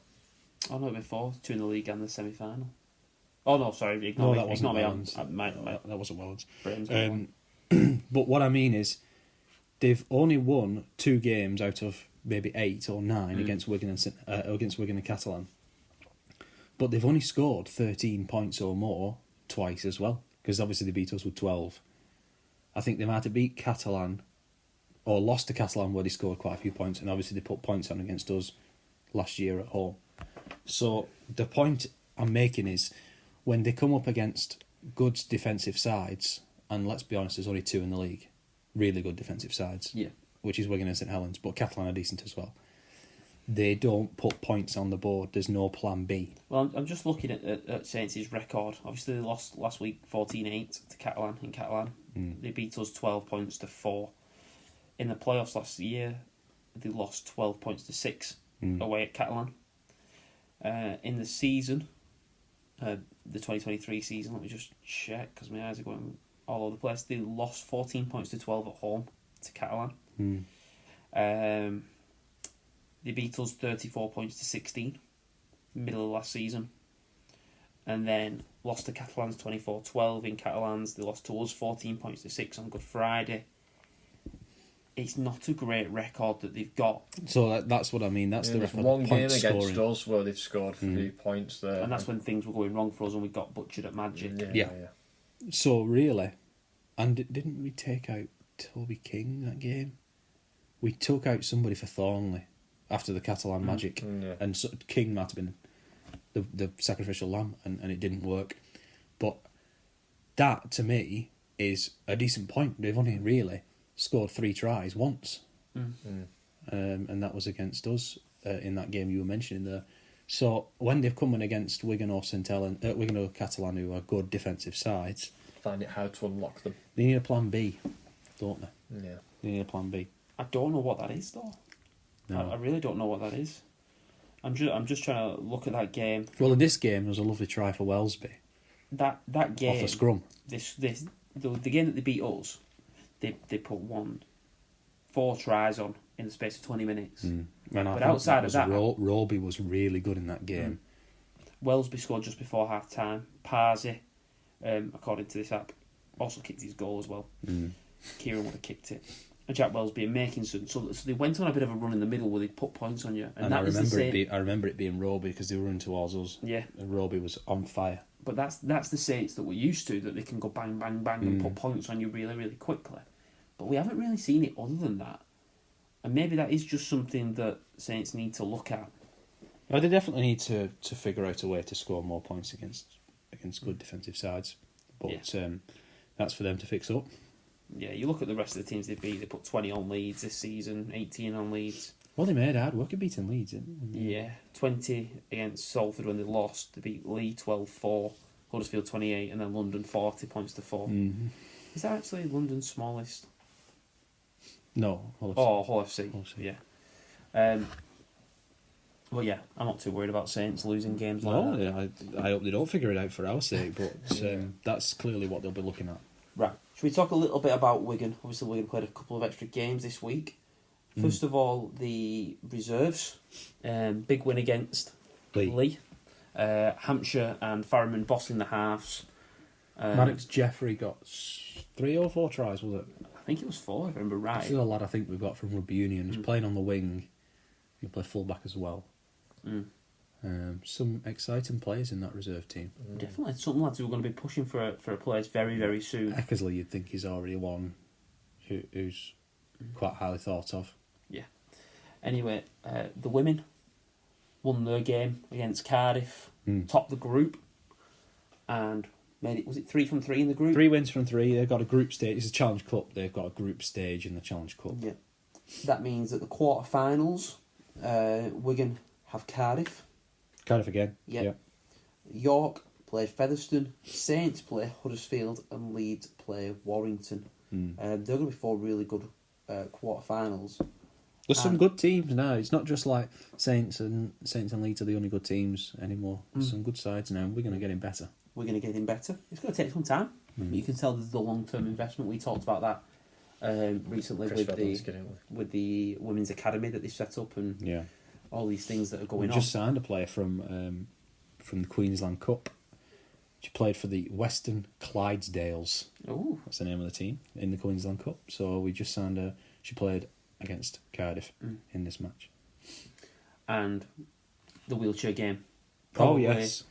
Oh, no, before 2 in the league and the semi-final. Oh, no, sorry. No, Ignore that me. wasn't Ignore Wellens. My That wasn't Wellens. brain's got one. But what I mean is, they've only won 2 games out of maybe 8 or 9 against Wigan and Catalan. But they've only scored 13 points or more twice as well, because obviously they beat us with 12. I think they might have beat Catalan or lost to Catalan where they scored quite a few points, and obviously they put points on against us last year at home. So the point I'm making is, when they come up against good defensive sides, and let's be honest, there's only 2 in the league, really good defensive sides, Yeah. which is Wigan and St Helens, but Catalan are decent as well. They don't put points on the board. There's no plan B. Well, I'm just looking at Saints' record. Obviously, they lost last week 14-8 to Catalan in Catalan. They beat us 12 points to 4. In the playoffs last year, they lost 12 points to 6 away at Catalan. In the season, the 2023 season, let me just check because my eyes are going all over the place. They lost 14 points to 12 at home to Catalan. They beat us 34 points to 16, middle of last season. And then lost to Catalans 24-12 in Catalans. They lost to us 14 points to 6 on Good Friday. It's not a great record that they've got. So that's what I mean. That's the There's record. one game Point against scoring. us where they've scored 3 points there. And that's when things were going wrong for us and we got butchered at Magic. Yeah. So really, and didn't we take out Toby King that game? We took out somebody for Thornley after the Catalan Magic, and so King might have been the sacrificial lamb, and it didn't work. But that to me is a decent point. They've only really scored 3 tries once, and that was against us in that game you were mentioning there. So when they've come in against Wigan or Wigan or Catalan, who are good defensive sides, Find it hard to unlock them. they need a plan B, don't they? Yeah. They need a plan B. I don't know what that is though. No. I really don't know what that is. I'm just trying to look at that game. Well, in this game, there was a lovely try for Wellesby That game off a scrum. The game that they beat us, they put 4 tries on in the space of 20 minutes. But outside of that, Roby was really good in that game. Wellesby scored just before half time. Parsi, according to this app, also kicked his goal as well. Kieran would have kicked it. And Jack Wellesby and making so they went on a bit of a run in the middle where they put points on you. And that was the same. I remember it being Roby because they were running towards us. Yeah. And Roby was on fire. But that's the Saints that we're used to, that they can go bang, bang, bang and put points on you really, really quickly. But we haven't really seen it other than that. And maybe that is just something that Saints need to look at. Well, they definitely need to figure out a way to score more points against good defensive sides. But that's for them to fix up. Yeah, you look at the rest of the teams they beat. They put 20 on Leeds this season, 18 on Leeds. Well, they made hard work of beating Leeds, didn't they? Yeah, 20 against Salford when they lost. They beat Leigh 12-4, Huddersfield 28, and then London 40 points to 4. Is that actually London's smallest? No. Hull FC. Hull FC. Yeah. Well, yeah, I'm not too worried about Saints losing games like that. Yeah, I hope they don't figure it out for our sake, but that's clearly what they'll be looking at. Right. Should we talk a little bit about Wigan? Obviously, Wigan played a couple of extra games this week. First of all, the reserves. Big win against Leigh. Hampshire and Farriman bossing the halves. Maddox Jeffrey got 3 or 4 tries, was it? I think it was 4, if I remember right. This is a lad I think we've got from Rugby Union. He's playing on the wing. He can play full-back as well. Some exciting players in that reserve team. Definitely. Some lads who are going to be pushing for a place very, very soon. Eckersley, you'd think he's already one who's quite highly thought of. Yeah. Anyway, the women won their game against Cardiff, topped the group, and made it. Was it 3 from 3 in the group? 3 wins from 3. They've got a group stage. It's a Challenge Cup. They've got a group stage in the Challenge Cup. Yeah. That means that the quarterfinals, Wigan have Cardiff. Cardiff again. Yeah. York play Featherstone. Saints play Huddersfield, and Leeds play Warrington. They're going to be 4 really good quarterfinals. There's some good teams now. It's not just like Saints and Leeds are the only good teams anymore. There's some good sides now. We're going to get him better. We're going to get him better. It's going to take some time. You can tell there's the long-term investment. We talked about that recently with the women's academy that they set up and all these things that are going on. We just signed a player from the Queensland Cup. She played for the Western Clydesdales. Oh, that's the name of the team in the Queensland Cup. So we just signed her. She played against Cardiff in this match. And the wheelchair game. Probably, yes.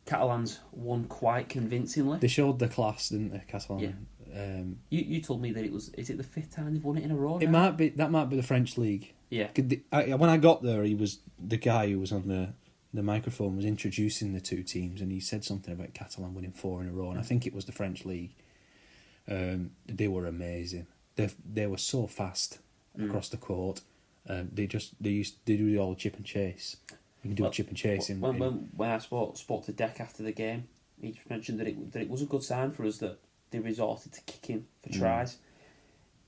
Catalans won quite convincingly. They showed the class, didn't they, Catalan? Yeah. You told me that it was. Is it the 5th time they've won it in a row? It might be. That might be the French league. Yeah. When I got there, he was the guy who was on the microphone was introducing the 2 teams, and he said something about Catalan winning 4 in a row, and I think it was the French league. They were amazing. They were so fast across the court. They do all the chip and chase. You can do a chip and chase. When I spoke to Deck after the game, he just mentioned that it was a good sign for us that they resorted to kicking for tries.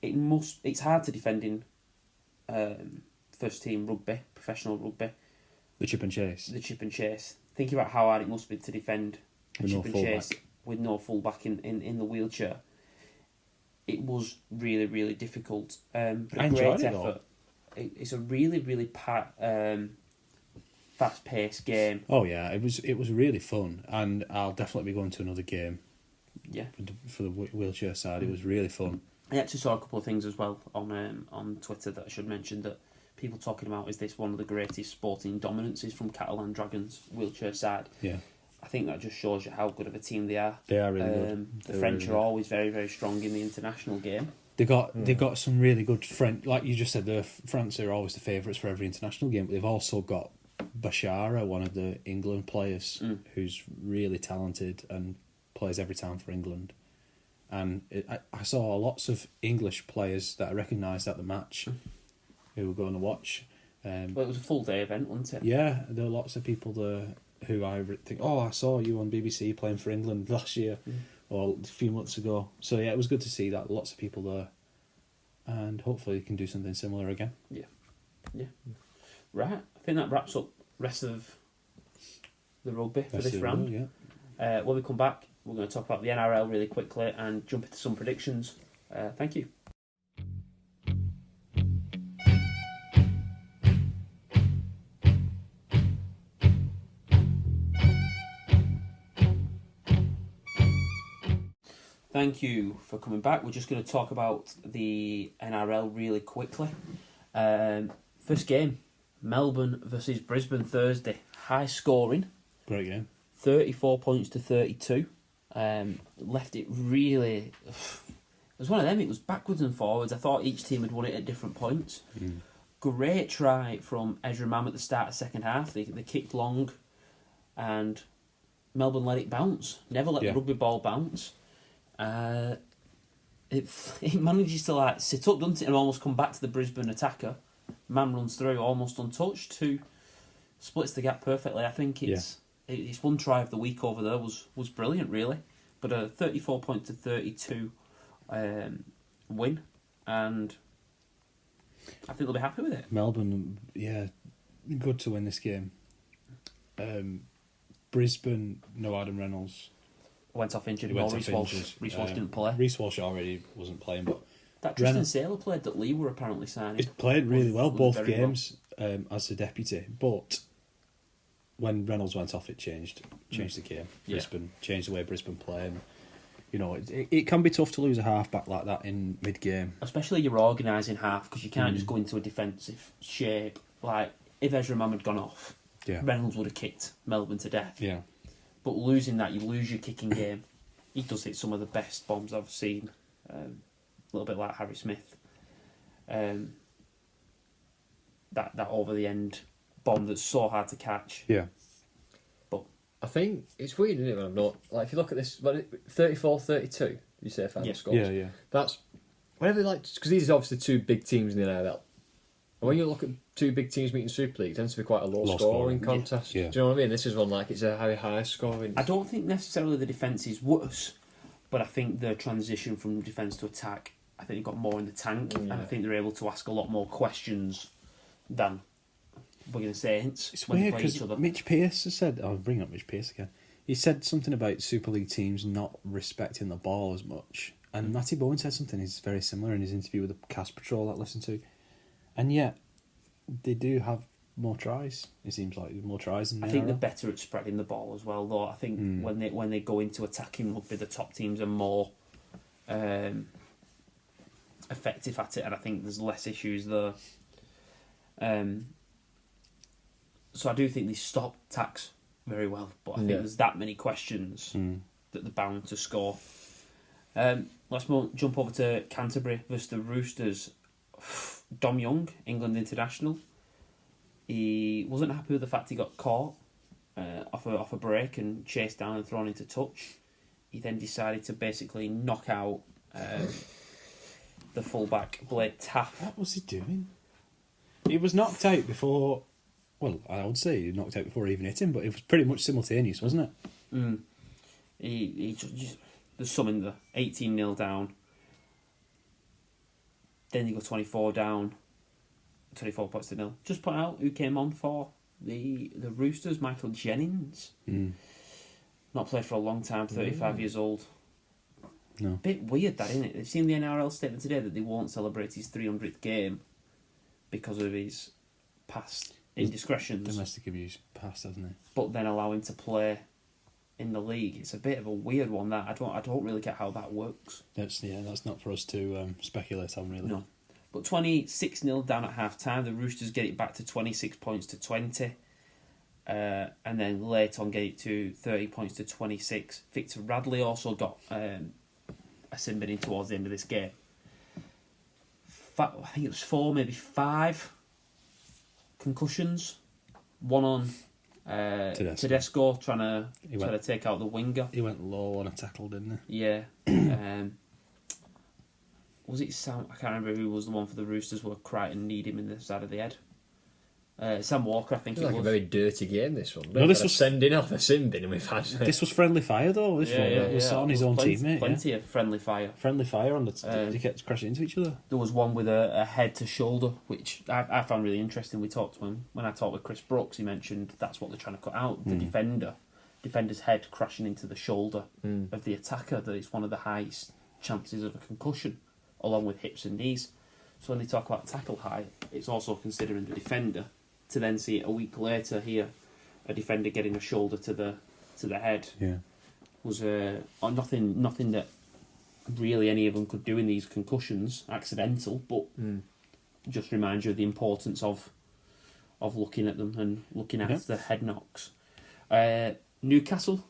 It's hard to defend in first team rugby, professional rugby. The chip and chase. Thinking about how hard it must be to defend a with chip no and chase with no fullback in the wheelchair. It was really, really difficult. But a great effort. It's a really, really fast-paced game. Oh yeah, it was really fun, and I'll definitely be going to another game. Yeah, for the wheelchair side, it was really fun. I actually saw a couple of things as well on Twitter that I should mention, that people talking about is this one of the greatest sporting dominances from Catalan Dragons wheelchair side. Yeah, I think that just shows you how good of a team they are. They are really good. The French are always very, very strong in the international game. They got some really good French, like you just said. France are always the favourites for every international game, but they've also got Bashara, one of the England players, who's really talented and plays every time for England. And I saw lots of English players that I recognised at the match who were going to watch. Well, it was a full day event, wasn't it? Yeah, there were lots of people there who I think, oh, I saw you on BBC playing for England last year or a few months ago. So yeah, it was good to see that, lots of people there. And hopefully you can do something similar again. Yeah. Right, I think that wraps up rest of the rugby for this round. Yeah. When we come back, we're going to talk about the NRL really quickly and jump into some predictions. Thank you. Thank you for coming back. We're just going to talk about the NRL really quickly. First game, Melbourne versus Brisbane Thursday. High scoring. Great game. 34 points to 32. Left it really... It was one of them, it was backwards and forwards. I thought each team had won it at different points. Great try from Ezra Mam at the start of the second half. They kicked long and Melbourne let it bounce. Never let the rugby ball bounce. It manages to sit up, doesn't it, and almost come back to the Brisbane attacker. Man runs through almost untouched, who splits the gap perfectly. I think it's one try of the week over there was brilliant, really. But a 34 point to 32 win, and I think they'll be happy with it. Melbourne, good to win this game. Brisbane, no Adam Reynolds. Went off injured. Reece Walsh didn't play. Reece Walsh already wasn't playing, but that Tristan Saylor played that Leigh were apparently signing. He played really well both games as a deputy, but when Reynolds went off, it changed the game. Brisbane changed the way Brisbane play, and it can be tough to lose a half-back like that in mid-game. Especially you're organising half, because you can't just go into a defensive shape. Like, if Ezra Mam had gone off, Reynolds would have kicked Melbourne to death. Yeah. But losing that, you lose your kicking game. He does hit some of the best bombs I've seen. A little bit like Harry Smith. That over the end bomb that's so hard to catch. Yeah. But I think it's weird, isn't it, when I'm not... if you look at this, 34-32, you say final scores? Yeah. That's... Whenever, because these are obviously two big teams in the NRL. And when you look at two big teams meeting Super League, it tends to be quite a low-scoring contest. Yeah. Do you know what I mean? This is one it's a very high-scoring... I don't think necessarily the defence is worse, but I think the transition from defence to attack, I think they've got more in the tank, and I think they're able to ask a lot more questions than Wigan Saints. It's when weird they play each because other. Mitch Pearce has said... I'll bring up Mitch Pearce again. He said something about Super League teams not respecting the ball as much. And Matty Bowen said something very similar in his interview with the Cast Patrol that I listened to. And yet, they do have more tries. It seems like more tries than I think they're better at spreading the ball as well, though. I think when they go into attacking rugby, the top teams are more effective at it, and I think there's less issues there. So I do think they stop attacks very well, but I think there's that many questions that they're bound to score. Let's jump over to Canterbury versus the Roosters. Dom Young, England international. He wasn't happy with the fact he got caught off a break and chased down and thrown into touch. He then decided to basically knock out the fullback Blake Taff. What was he doing? He was knocked out before... Well, I would say he knocked out before he even hit him, but it was pretty much simultaneous, wasn't it? He just there's some in the 18-0 down. Then you go 24 down, 24 points to 0. Just put out who came on for the Roosters, Michael Jennings. Not played for a long time, 35 years old. No. Bit weird that, isn't it? They've seen the NRL statement today that they won't celebrate his 300th game because of his past indiscretions. Domestic abuse past, hasn't he? But then allow him to play in the league. It's a bit of a weird one, that. I don't really get how that works. That's not for us to speculate on, really. No. But 26-0 down at half-time. The Roosters get it back to 26 points to 20. And then late on get it to 30 points to 26. Victor Radley also got a sin bin in towards the end of this game. I think it was 4, maybe 5 concussions one on Tedesco trying to take out the winger. He went low on a tackle, didn't he? Yeah. Was it Sam? I can't remember who was the one for the Roosters where Crichton kneed him in the side of the head. Sam Walker, I think It's it like was. a very dirty game, this one. No, this was sending off a sin bin and we've had... This was friendly fire, though. This one. It was on his own teammate. Plenty of friendly fire. Friendly fire on the... they kept crashing into each other. There was one with a head to shoulder, which I found really interesting. We talked to him when I talked with Chris Brooks. He mentioned that's what they're trying to cut out. The defender's head crashing into the shoulder of the attacker. That it's one of the highest chances of a concussion, along with hips and knees. So when they talk about tackle height, it's also considering the defender. To then see it a week later here, a defender getting a shoulder to the head was nothing that really any of them could do in these concussions, accidental, but just reminds you of the importance of looking at them and looking after the head knocks. Newcastle,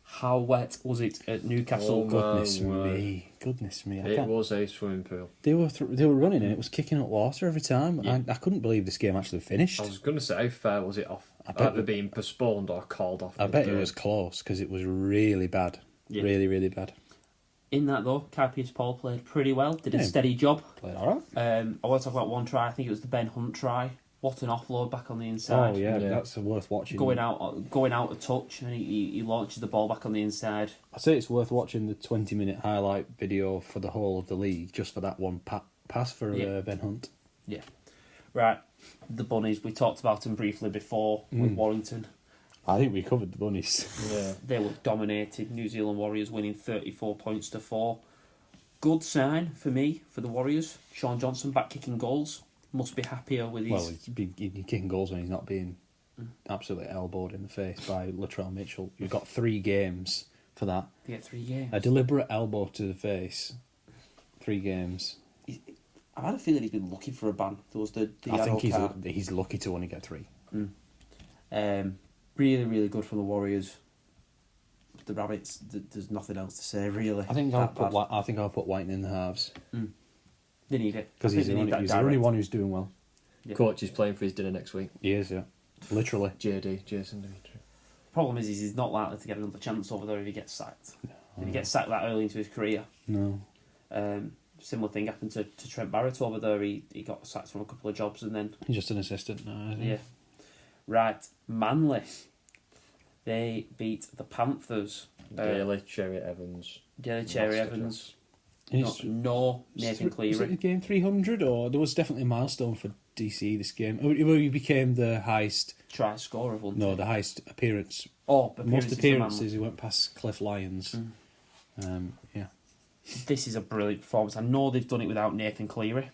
how wet was it at Newcastle? Goodness me! It was a swimming pool. They were running and it was kicking up water every time. Yeah. I couldn't believe this game actually finished. I was going to say, how far was it off? I bet Either being postponed or called off. I bet it was close because it was really bad. Yeah. Really, really bad. In that though, Kai Pearce-Paul played pretty well. Did a steady job. Played all right. I want to talk about one try. I think it was the Ben Hunt try. What an offload back on the inside. Oh yeah, that's worth watching. Going out a touch, and he launches the ball back on the inside. I'd say it's worth watching the 20-minute highlight video for the whole of the league, just for that one pass for Ben Hunt. Yeah. Right, the Bunnies, we talked about them briefly before with Warrington. I think we covered the Bunnies. Yeah. They were dominated. New Zealand Warriors winning 34 points to 4. Good sign for me, for the Warriors. Sean Johnson back kicking goals. Must be happier with his... Well, he's kicking goals when he's not being absolutely elbowed in the face by Latrell Mitchell. You've got 3 games for that. They get 3 games. A deliberate elbow to the face. 3 games. I've had a feeling he's been looking for a ban. There was the I think he's lucky to only get 3. Really, really good from the Warriors. The Rabbits, there's nothing else to say really. I think I'll put Whiten in the halves. They need it because he's the only one who's doing well. Yeah. Coach is playing for his dinner next week. He is, yeah, literally. Jason Dimitri. Problem is he's not likely to get another chance over there if he gets sacked. If he gets sacked that early into his career. No. Similar thing happened to Trent Barrett over there. He got sacked from a couple of jobs and then... He's just an assistant now, isn't he? Yeah. Right, Manly. They beat the Panthers. Daly, Cherry Evans. No Nathan Cleary. Was it game 300 or there was definitely a milestone for DC this game? He became the highest try scorer of one. No, the highest appearance. Most appearances. He went past Cliff Lyons. Yeah. This is a brilliant performance. I know they've done it without Nathan Cleary.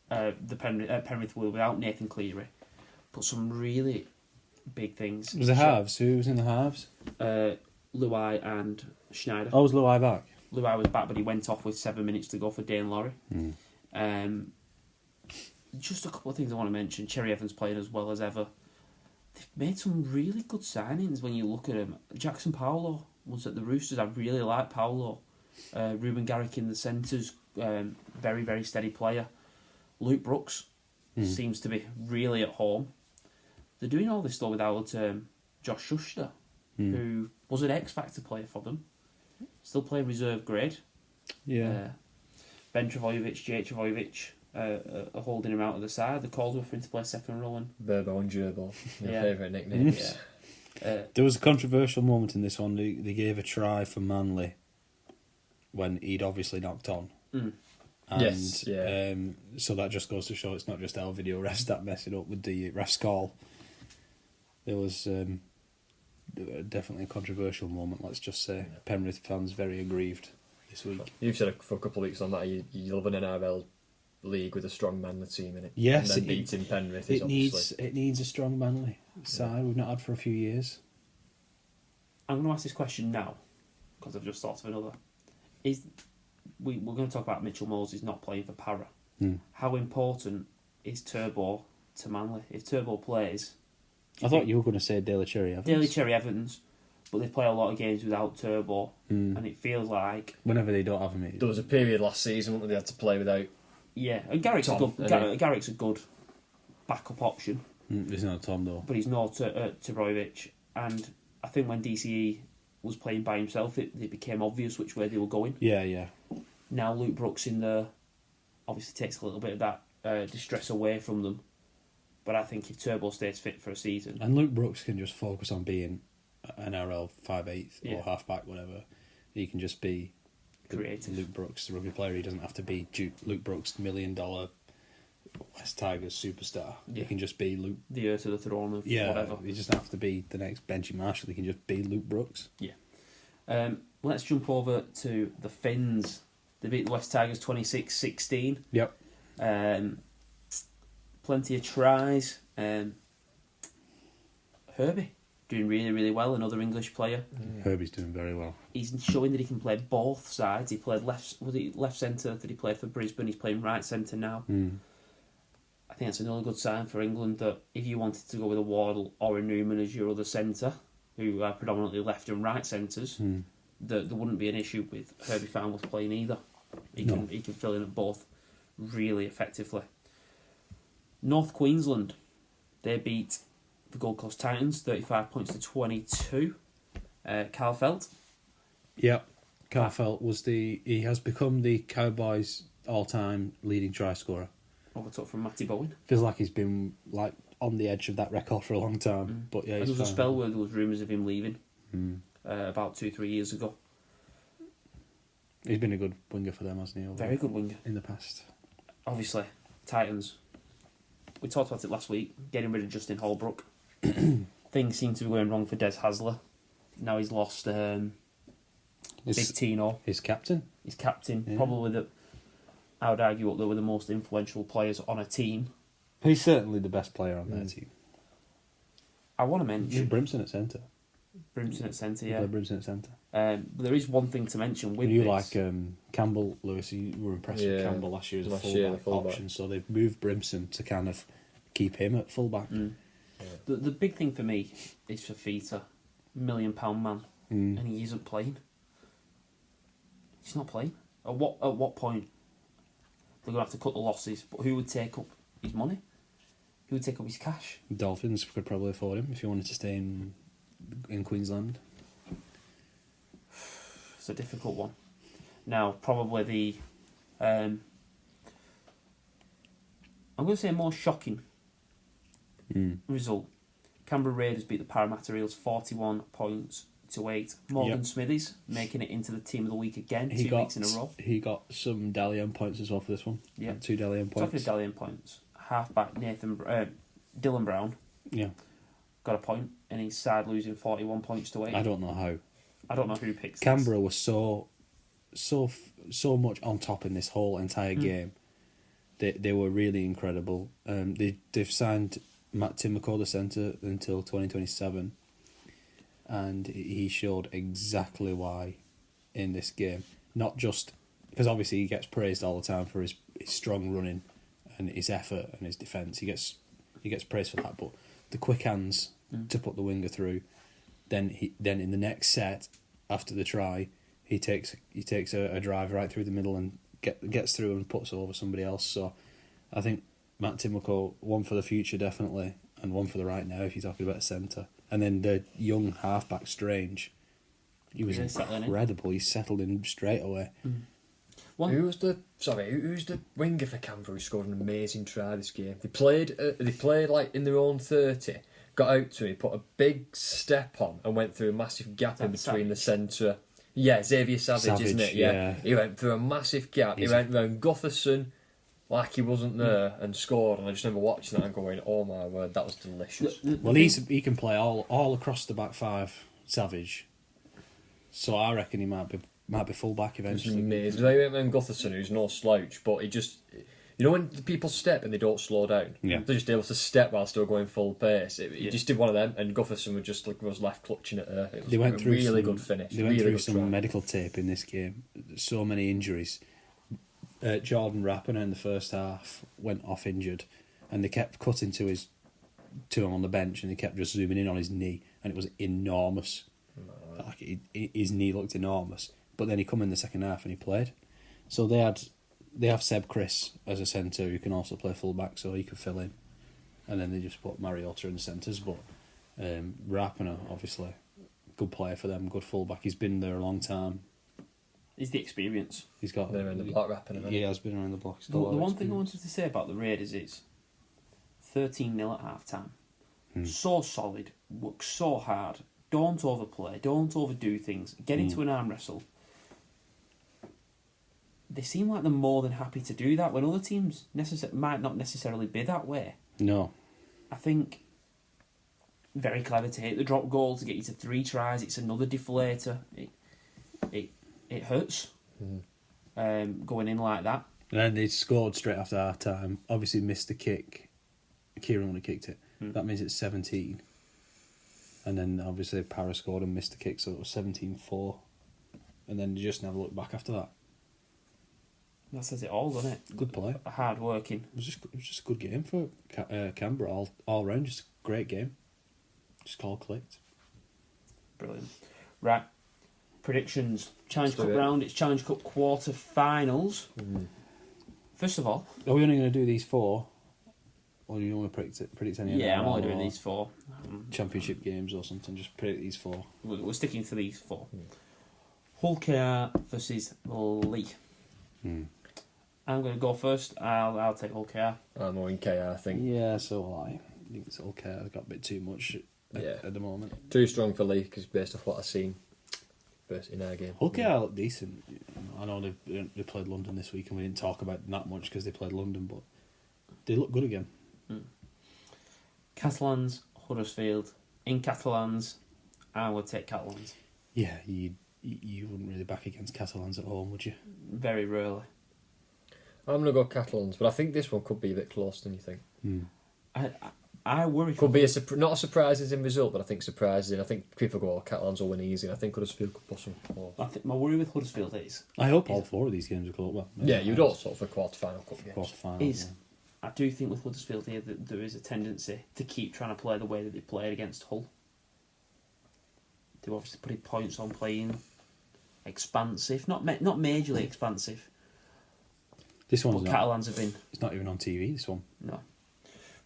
Penrith will without Nathan Cleary, but some really big things. Was the halves? Who was in the halves? Luai and Schneider. Oh, was Luai back? Luai was back, but he went off with 7 minutes to go for Dane Laurie. Just a couple of things I want to mention. Cherry Evans playing as well as ever. They've made some really good signings when you look at him. Jackson Paulo was at the Roosters. I really like Paulo. Ruben Garrick in the centres. Very, very steady player. Luke Brooks seems to be really at home. They're doing all this though without Josh Schuster, who was an X-Factor player for them. Still playing reserve grade. Yeah. Ben Travojevic, Jake Travojevic are holding him out of the side. The calls were for him to play second row. Burbo and Gerbil, your favourite nicknames. There was a controversial moment in this one. They gave a try for Manly when he'd obviously knocked on. And, so that just goes to show it's not just our video refs that mess it up with the ref's call. There was definitely a controversial moment, let's just say. Penrith fans very aggrieved this week. You've said for a couple of weeks on that you love an NRL league with a strong Manly team in it. Yes, and then beating Penrith it needs a strong Manly side we've not had for a few years. I'm going to ask this question now because I've just thought of another. We're going to talk about Mitchell Moses not playing for Para. How important is Turbo to Manly? If Turbo plays... I thought you were going to say Daly Cherry Evans. But they play a lot of games without Turbo, and it feels like... Whenever they don't have him... There was a period last season when they had to play without... Yeah, and Garrick's a good backup option. He's not Tom though. but he's not Tebrovic. And I think when DCE was playing by himself, it became obvious which way they were going. Yeah. Now Luke Brooks in there obviously takes a little bit of that distress away from them. But I think if Turbo stays fit for a season... And Luke Brooks can just focus on being an NRL 5/8 or Yeah. halfback, whatever. He can just be Creative. Luke Brooks, the rugby player. He doesn't have to be Luke Brooks, $1 million West Tigers superstar. Yeah. He can just be Luke. The heir to the throne of Yeah, whatever. he doesn't have to be the next Benji Marshall. He can just be Luke Brooks. Yeah. Let's jump over to the Finns. They beat the West Tigers 26-16. Yep. Plenty of tries. Herbie doing really, really well. Another English player. Herbie's doing very well. He's showing that he can play both sides. He played left centre that he played for Brisbane. He's playing right centre now. I think that's another good sign for England that if you wanted to go with a Wardle or a Newman as your other centre, who are predominantly left and right centres, there wouldn't be an issue with Herbie Farnworth playing either. He can fill in at both really effectively. North Queensland, they beat the Gold Coast Titans 35 points to 22. Carl Felt. Yep. Carl Felt he has become the Cowboys' all-time leading try scorer. Overtook from Matty Bowen. Feels like he's been like on the edge of that record for a long time. But yeah, There he's was a fine. spell where there was rumours of him leaving about 2-3 years ago. He's been a good winger for them, hasn't he? over Very good winger. in the past. Obviously, Titans. We talked about it last week, getting rid of Justin Holbrook. Things seem to be going wrong for Des Hasler. Now he's lost Big Tino, His captain. his captain. Yeah. Probably I would argue up there were the most influential players on a team. He's certainly the best player on their team. I want to mention Brimson at centre. Brimson at centre, Yeah. yeah. Brimson at centre. But there is one thing to mention with You this. like Campbell, Lewis, you were impressed with Yeah. Campbell last year as a Last year, the fullback fullback. option, so they've moved Brimson to kind of keep him at fullback. The big thing for me is for Feta, £1 million man, and he isn't playing. He's not playing. At what point they're going to have to cut the losses? But who would take up his money? Who would take up his cash? Dolphins could probably afford him if he wanted to stay in Queensland. It's a difficult one. Now, probably the I'm going to say more shocking result. Canberra Raiders beat the Parramatta Eels 41 points to 8. Morgan Yep. Smithies making it into the team of the week again, He 2 weeks in a row. He got some Dalian points as well for this one. Yeah. 2 Dalian Talking points. of Dalian points, halfback Dylan Brown Yeah. got a point, and his side losing 41 points to 8. I don't know how. I don't know who picks this. Canberra was so much on top in this whole entire game. They were really incredible. They've signed Matt Timoko, the centre, until 2027, and he showed exactly why in this game. Not just because obviously he gets praised all the time for his strong running and his effort and his defence. He gets praised for that, but the quick hands to put the winger through. Then in the next set after the try, he takes a drive right through the middle and gets through and puts over somebody else. So I think Matt Timoko, one for the future definitely, and one for the right now if you're talking about a centre. And then the young halfback Strange, he was settling in. incredible. He settled in straight away. Who's the winger for Canberra who scored an amazing try this game? They played like in their own 30, got out to it, put a big step on and went through a massive gap in between the centre. Yeah, Xavier Savage, isn't it? Yeah. He went through a massive gap. He went round Gutherson like he wasn't there and scored, and I just remember watching that and going, oh my word, that was delicious. Well, he can play all across the back five, Savage. So I reckon he might be full back It was eventually. amazing. They went round Gutherson, who's no slouch, but he just... You know when the people step and they don't slow down? Yeah. They're just able to step while still going full pace. He just did one of them, and Gutherson was left clutching at her. It was They went a through really some, good finish. They went really through good some try. medical tape in this game. So many injuries. Jordan Rapiner in the first half went off injured, and they kept cutting to him on the bench, and they kept just zooming in on his knee, and it was enormous. Like his knee looked enormous, but then he come in the second half and he played. So they have Seb Chris as a centre who can also play full back, so he could fill in. and then they just put Mariota in the centres. But Rapiner, obviously, good player for them, good fullback. He's been there a long time. He's the experience. He's got Been around the block Rapiner. He has been around the block. The one thing I wanted to say about the Raiders is 13-0 at half time. So solid, work so hard, don't overplay, don't overdo things, get into an arm wrestle. They seem like they're more than happy to do that when other teams might not necessarily be that way. No. I think very clever to hit the drop goal to get you to 3 tries. It's another deflator. It hurts going in like that. And then they scored straight after half time. Obviously missed the kick. Kieran would have kicked it. That means it's 17. And then obviously Para scored and missed the kick, so it was 17-4. And then you just never look back after that. That says it all, doesn't it? Good play. Hard working. It was just a good game for Canberra all round. Just a great game. Just all clicked. Brilliant. Right. Predictions. Challenge Let's Cup do it. round. It's Challenge Cup quarter-finals. First of all... Are we only going to do these 4? Or do you want to predict any Yeah, I'm NRL only doing or these 4. championship games or something? Just predict these 4. We're sticking to these 4. Hull KR versus Leigh. I'm going to go first. I'll take Hull KR. I'm more in KR, I think. Yeah, so will I. I think it's okay. I've got a bit too much at the moment. Too strong for Leigh, because based off what I've seen in our game. Okay, look decent. I know they played London this week and we didn't talk about that much because they played London, but they look good again. Catalans, Huddersfield. In Catalans, I would take Catalans. Yeah, you wouldn't really back against Catalans at home, would you? Very rarely. I'm going to go Catalans, but I think this one could be a bit closer than you think. I worry. Could be not a surprises in result, but I think surprises in. I think people go, Catalans will win easy, and I think Huddersfield could push them close. I think my worry with Huddersfield I hope all 4 of these games will go well. Yeah, you'd all sort of a quarter-final cup games. Quarter-final. I do think with Huddersfield here that there is a tendency to keep trying to play the way that they played against Hull. They're obviously putting points on playing expansive, not majorly expansive. This one's But not. Catalans have been It's not even on TV. This one, no.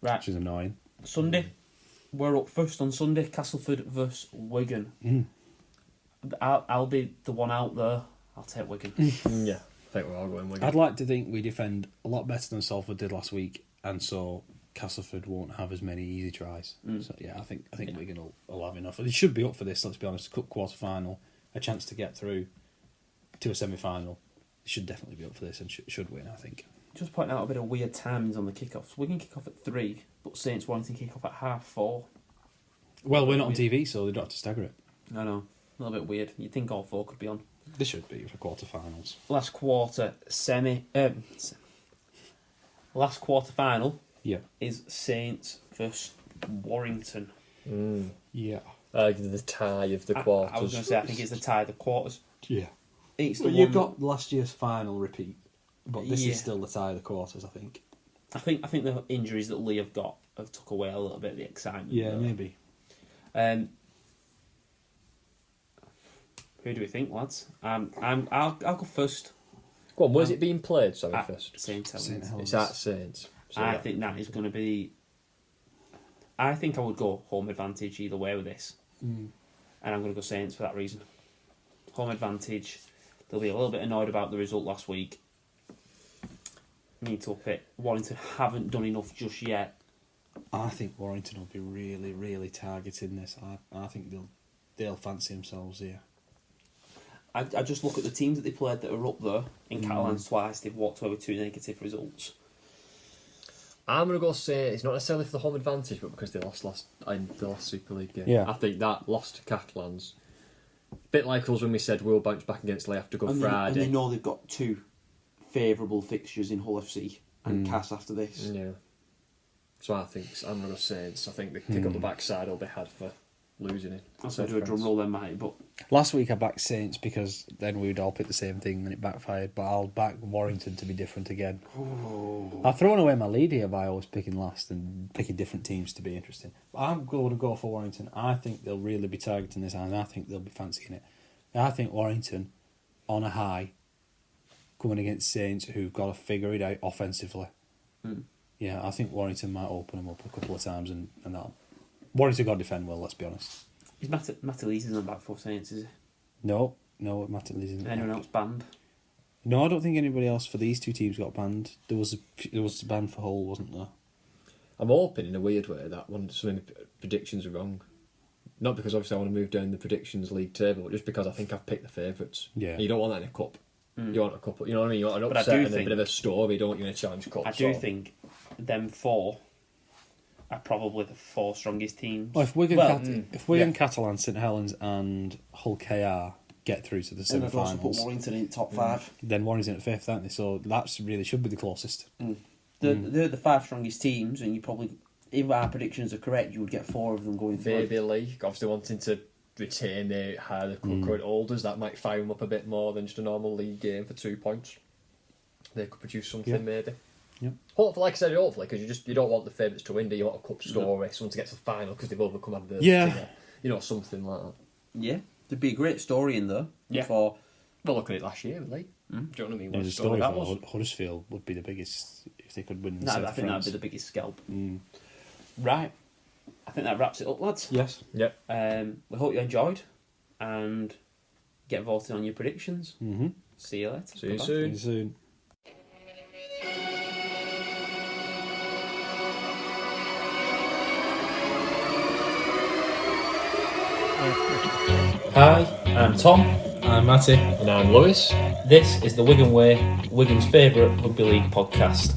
Right, which is annoying. Sunday. We're up first on Sunday. Castleford versus Wigan. I'll be the one out there. I'll take Wigan. Yeah, I think we're all going Wigan. I'd like to think we defend a lot better than Salford did last week, and so Castleford won't have as many easy tries. So yeah, I think Wigan will have enough. They should be up for this. Let's be honest. Cup quarter final, a chance to get through to a semi final. They should definitely be up for this and should win. I think. Just pointing out a bit of weird timings on the kickoffs. Wigan kick off at 3, but Saints Warrington kick off at 4:30. Well, we're not on TV, so they don't have to stagger it. I know, a little bit weird. You'd think all 4 could be on. They should be for quarterfinals. Last quarter last quarter final Yeah. is Saints versus Warrington. Yeah. The tie of the quarters. I was going to say, I think it's the tie of the quarters. Yeah. It's the Well, one. you've got last year's final repeat, but this Yeah. is still the tie of the quarters, I think. I think the injuries that Leigh have got have took away a little bit of the excitement. Yeah, though. maybe. Who do we think, lads? I'll go first. Go on, where's it being played? Sorry, At first. St Helens. It's at Saints. So I yeah. think that is going to be. I think I would go home advantage either way with this, and I'm going to go Saints for that reason. Home advantage. They'll be a little bit annoyed about the result last week. Need to up it. Warrington haven't done enough just yet. I think Warrington will be really, really targeting this. I think they'll fancy themselves here. I just look at the teams that they played that are up there. In Catalans twice, they've walked away with 2 negative results. I'm going to go say it's not necessarily for the home advantage, but because they lost in the last Super League game. Yeah. I think that lost to Catalans. A bit like us when we said we'll bounce back against Leigh after Good Friday. And they know they've got 2 favourable fixtures in Hull FC and Cass after this. Yeah. So I think I'm going to go Saints. I think the kick up the backside will be had for losing it. I'll do a drum roll then, mate, but Last week I backed Saints because then we would all pick the same thing and it backfired, but I'll back Warrington to be different again. I've thrown away my lead here by always picking last and picking different teams to be interesting. But I'm going to go for Warrington. I think they'll really be targeting this and I think they'll be fancying it. I think Warrington, on a high, coming against Saints who've got to figure it out offensively. Yeah, I think Warrington might open them up a couple of times and that. Warrington got to defend well, let's be honest. Is Matty Lee's on back for Saints, is he? No, Matt isn't. Anyone else banned? No, I don't think anybody else for these two teams got banned. There was a ban for Hull, wasn't there? I'm hoping in a weird way that some of the predictions are wrong. Not because obviously I want to move down the predictions league table, but just because I think I've picked the favourites. Yeah. You don't want that in a cup. You want a couple. You know what I mean? You want an But I upset do and a think- bit of a story. Don't want you in a challenge cup. I do think them 4 are probably the 4 strongest teams. Well, if Wigan, Well, Wigan, Catalan, St Helens, and Hull KR get through to the And I'd also put semi-finals, Warrington in top 5. then Warrington at 5th, aren't they? So that's really should be the closest. They're the 5 strongest teams, and you probably, if our predictions are correct, you would get 4 of them going through. Maybe Leigh, obviously wanting to retain their higher current holders, that might fire them up a bit more than just a normal league game for 2 points. They could produce something Yeah. maybe. Yeah. Hopefully, like I said, hopefully, because you don't want the favourites to win, do you? Want a cup story, someone to get to the final because they've overcome adversity. Yeah. You know, something like that. Yeah, there'd be a great story in there. Yeah. For Well, look at it last year, Leigh. Do you know what I mean? Yeah, What the a story that for was. Huddersfield would be the biggest if they could win. The I South think that'd France. be the biggest scalp. Right, I think that wraps it up, lads. Yes. Yep. We hope you enjoyed, and get voted on your predictions. Mm-hmm. See you later. See you Bye-bye. soon. Soon. Hi, I'm Tom. I'm Matty. And I'm Lewis. This is the Wigan Way, Wigan's favourite rugby league podcast.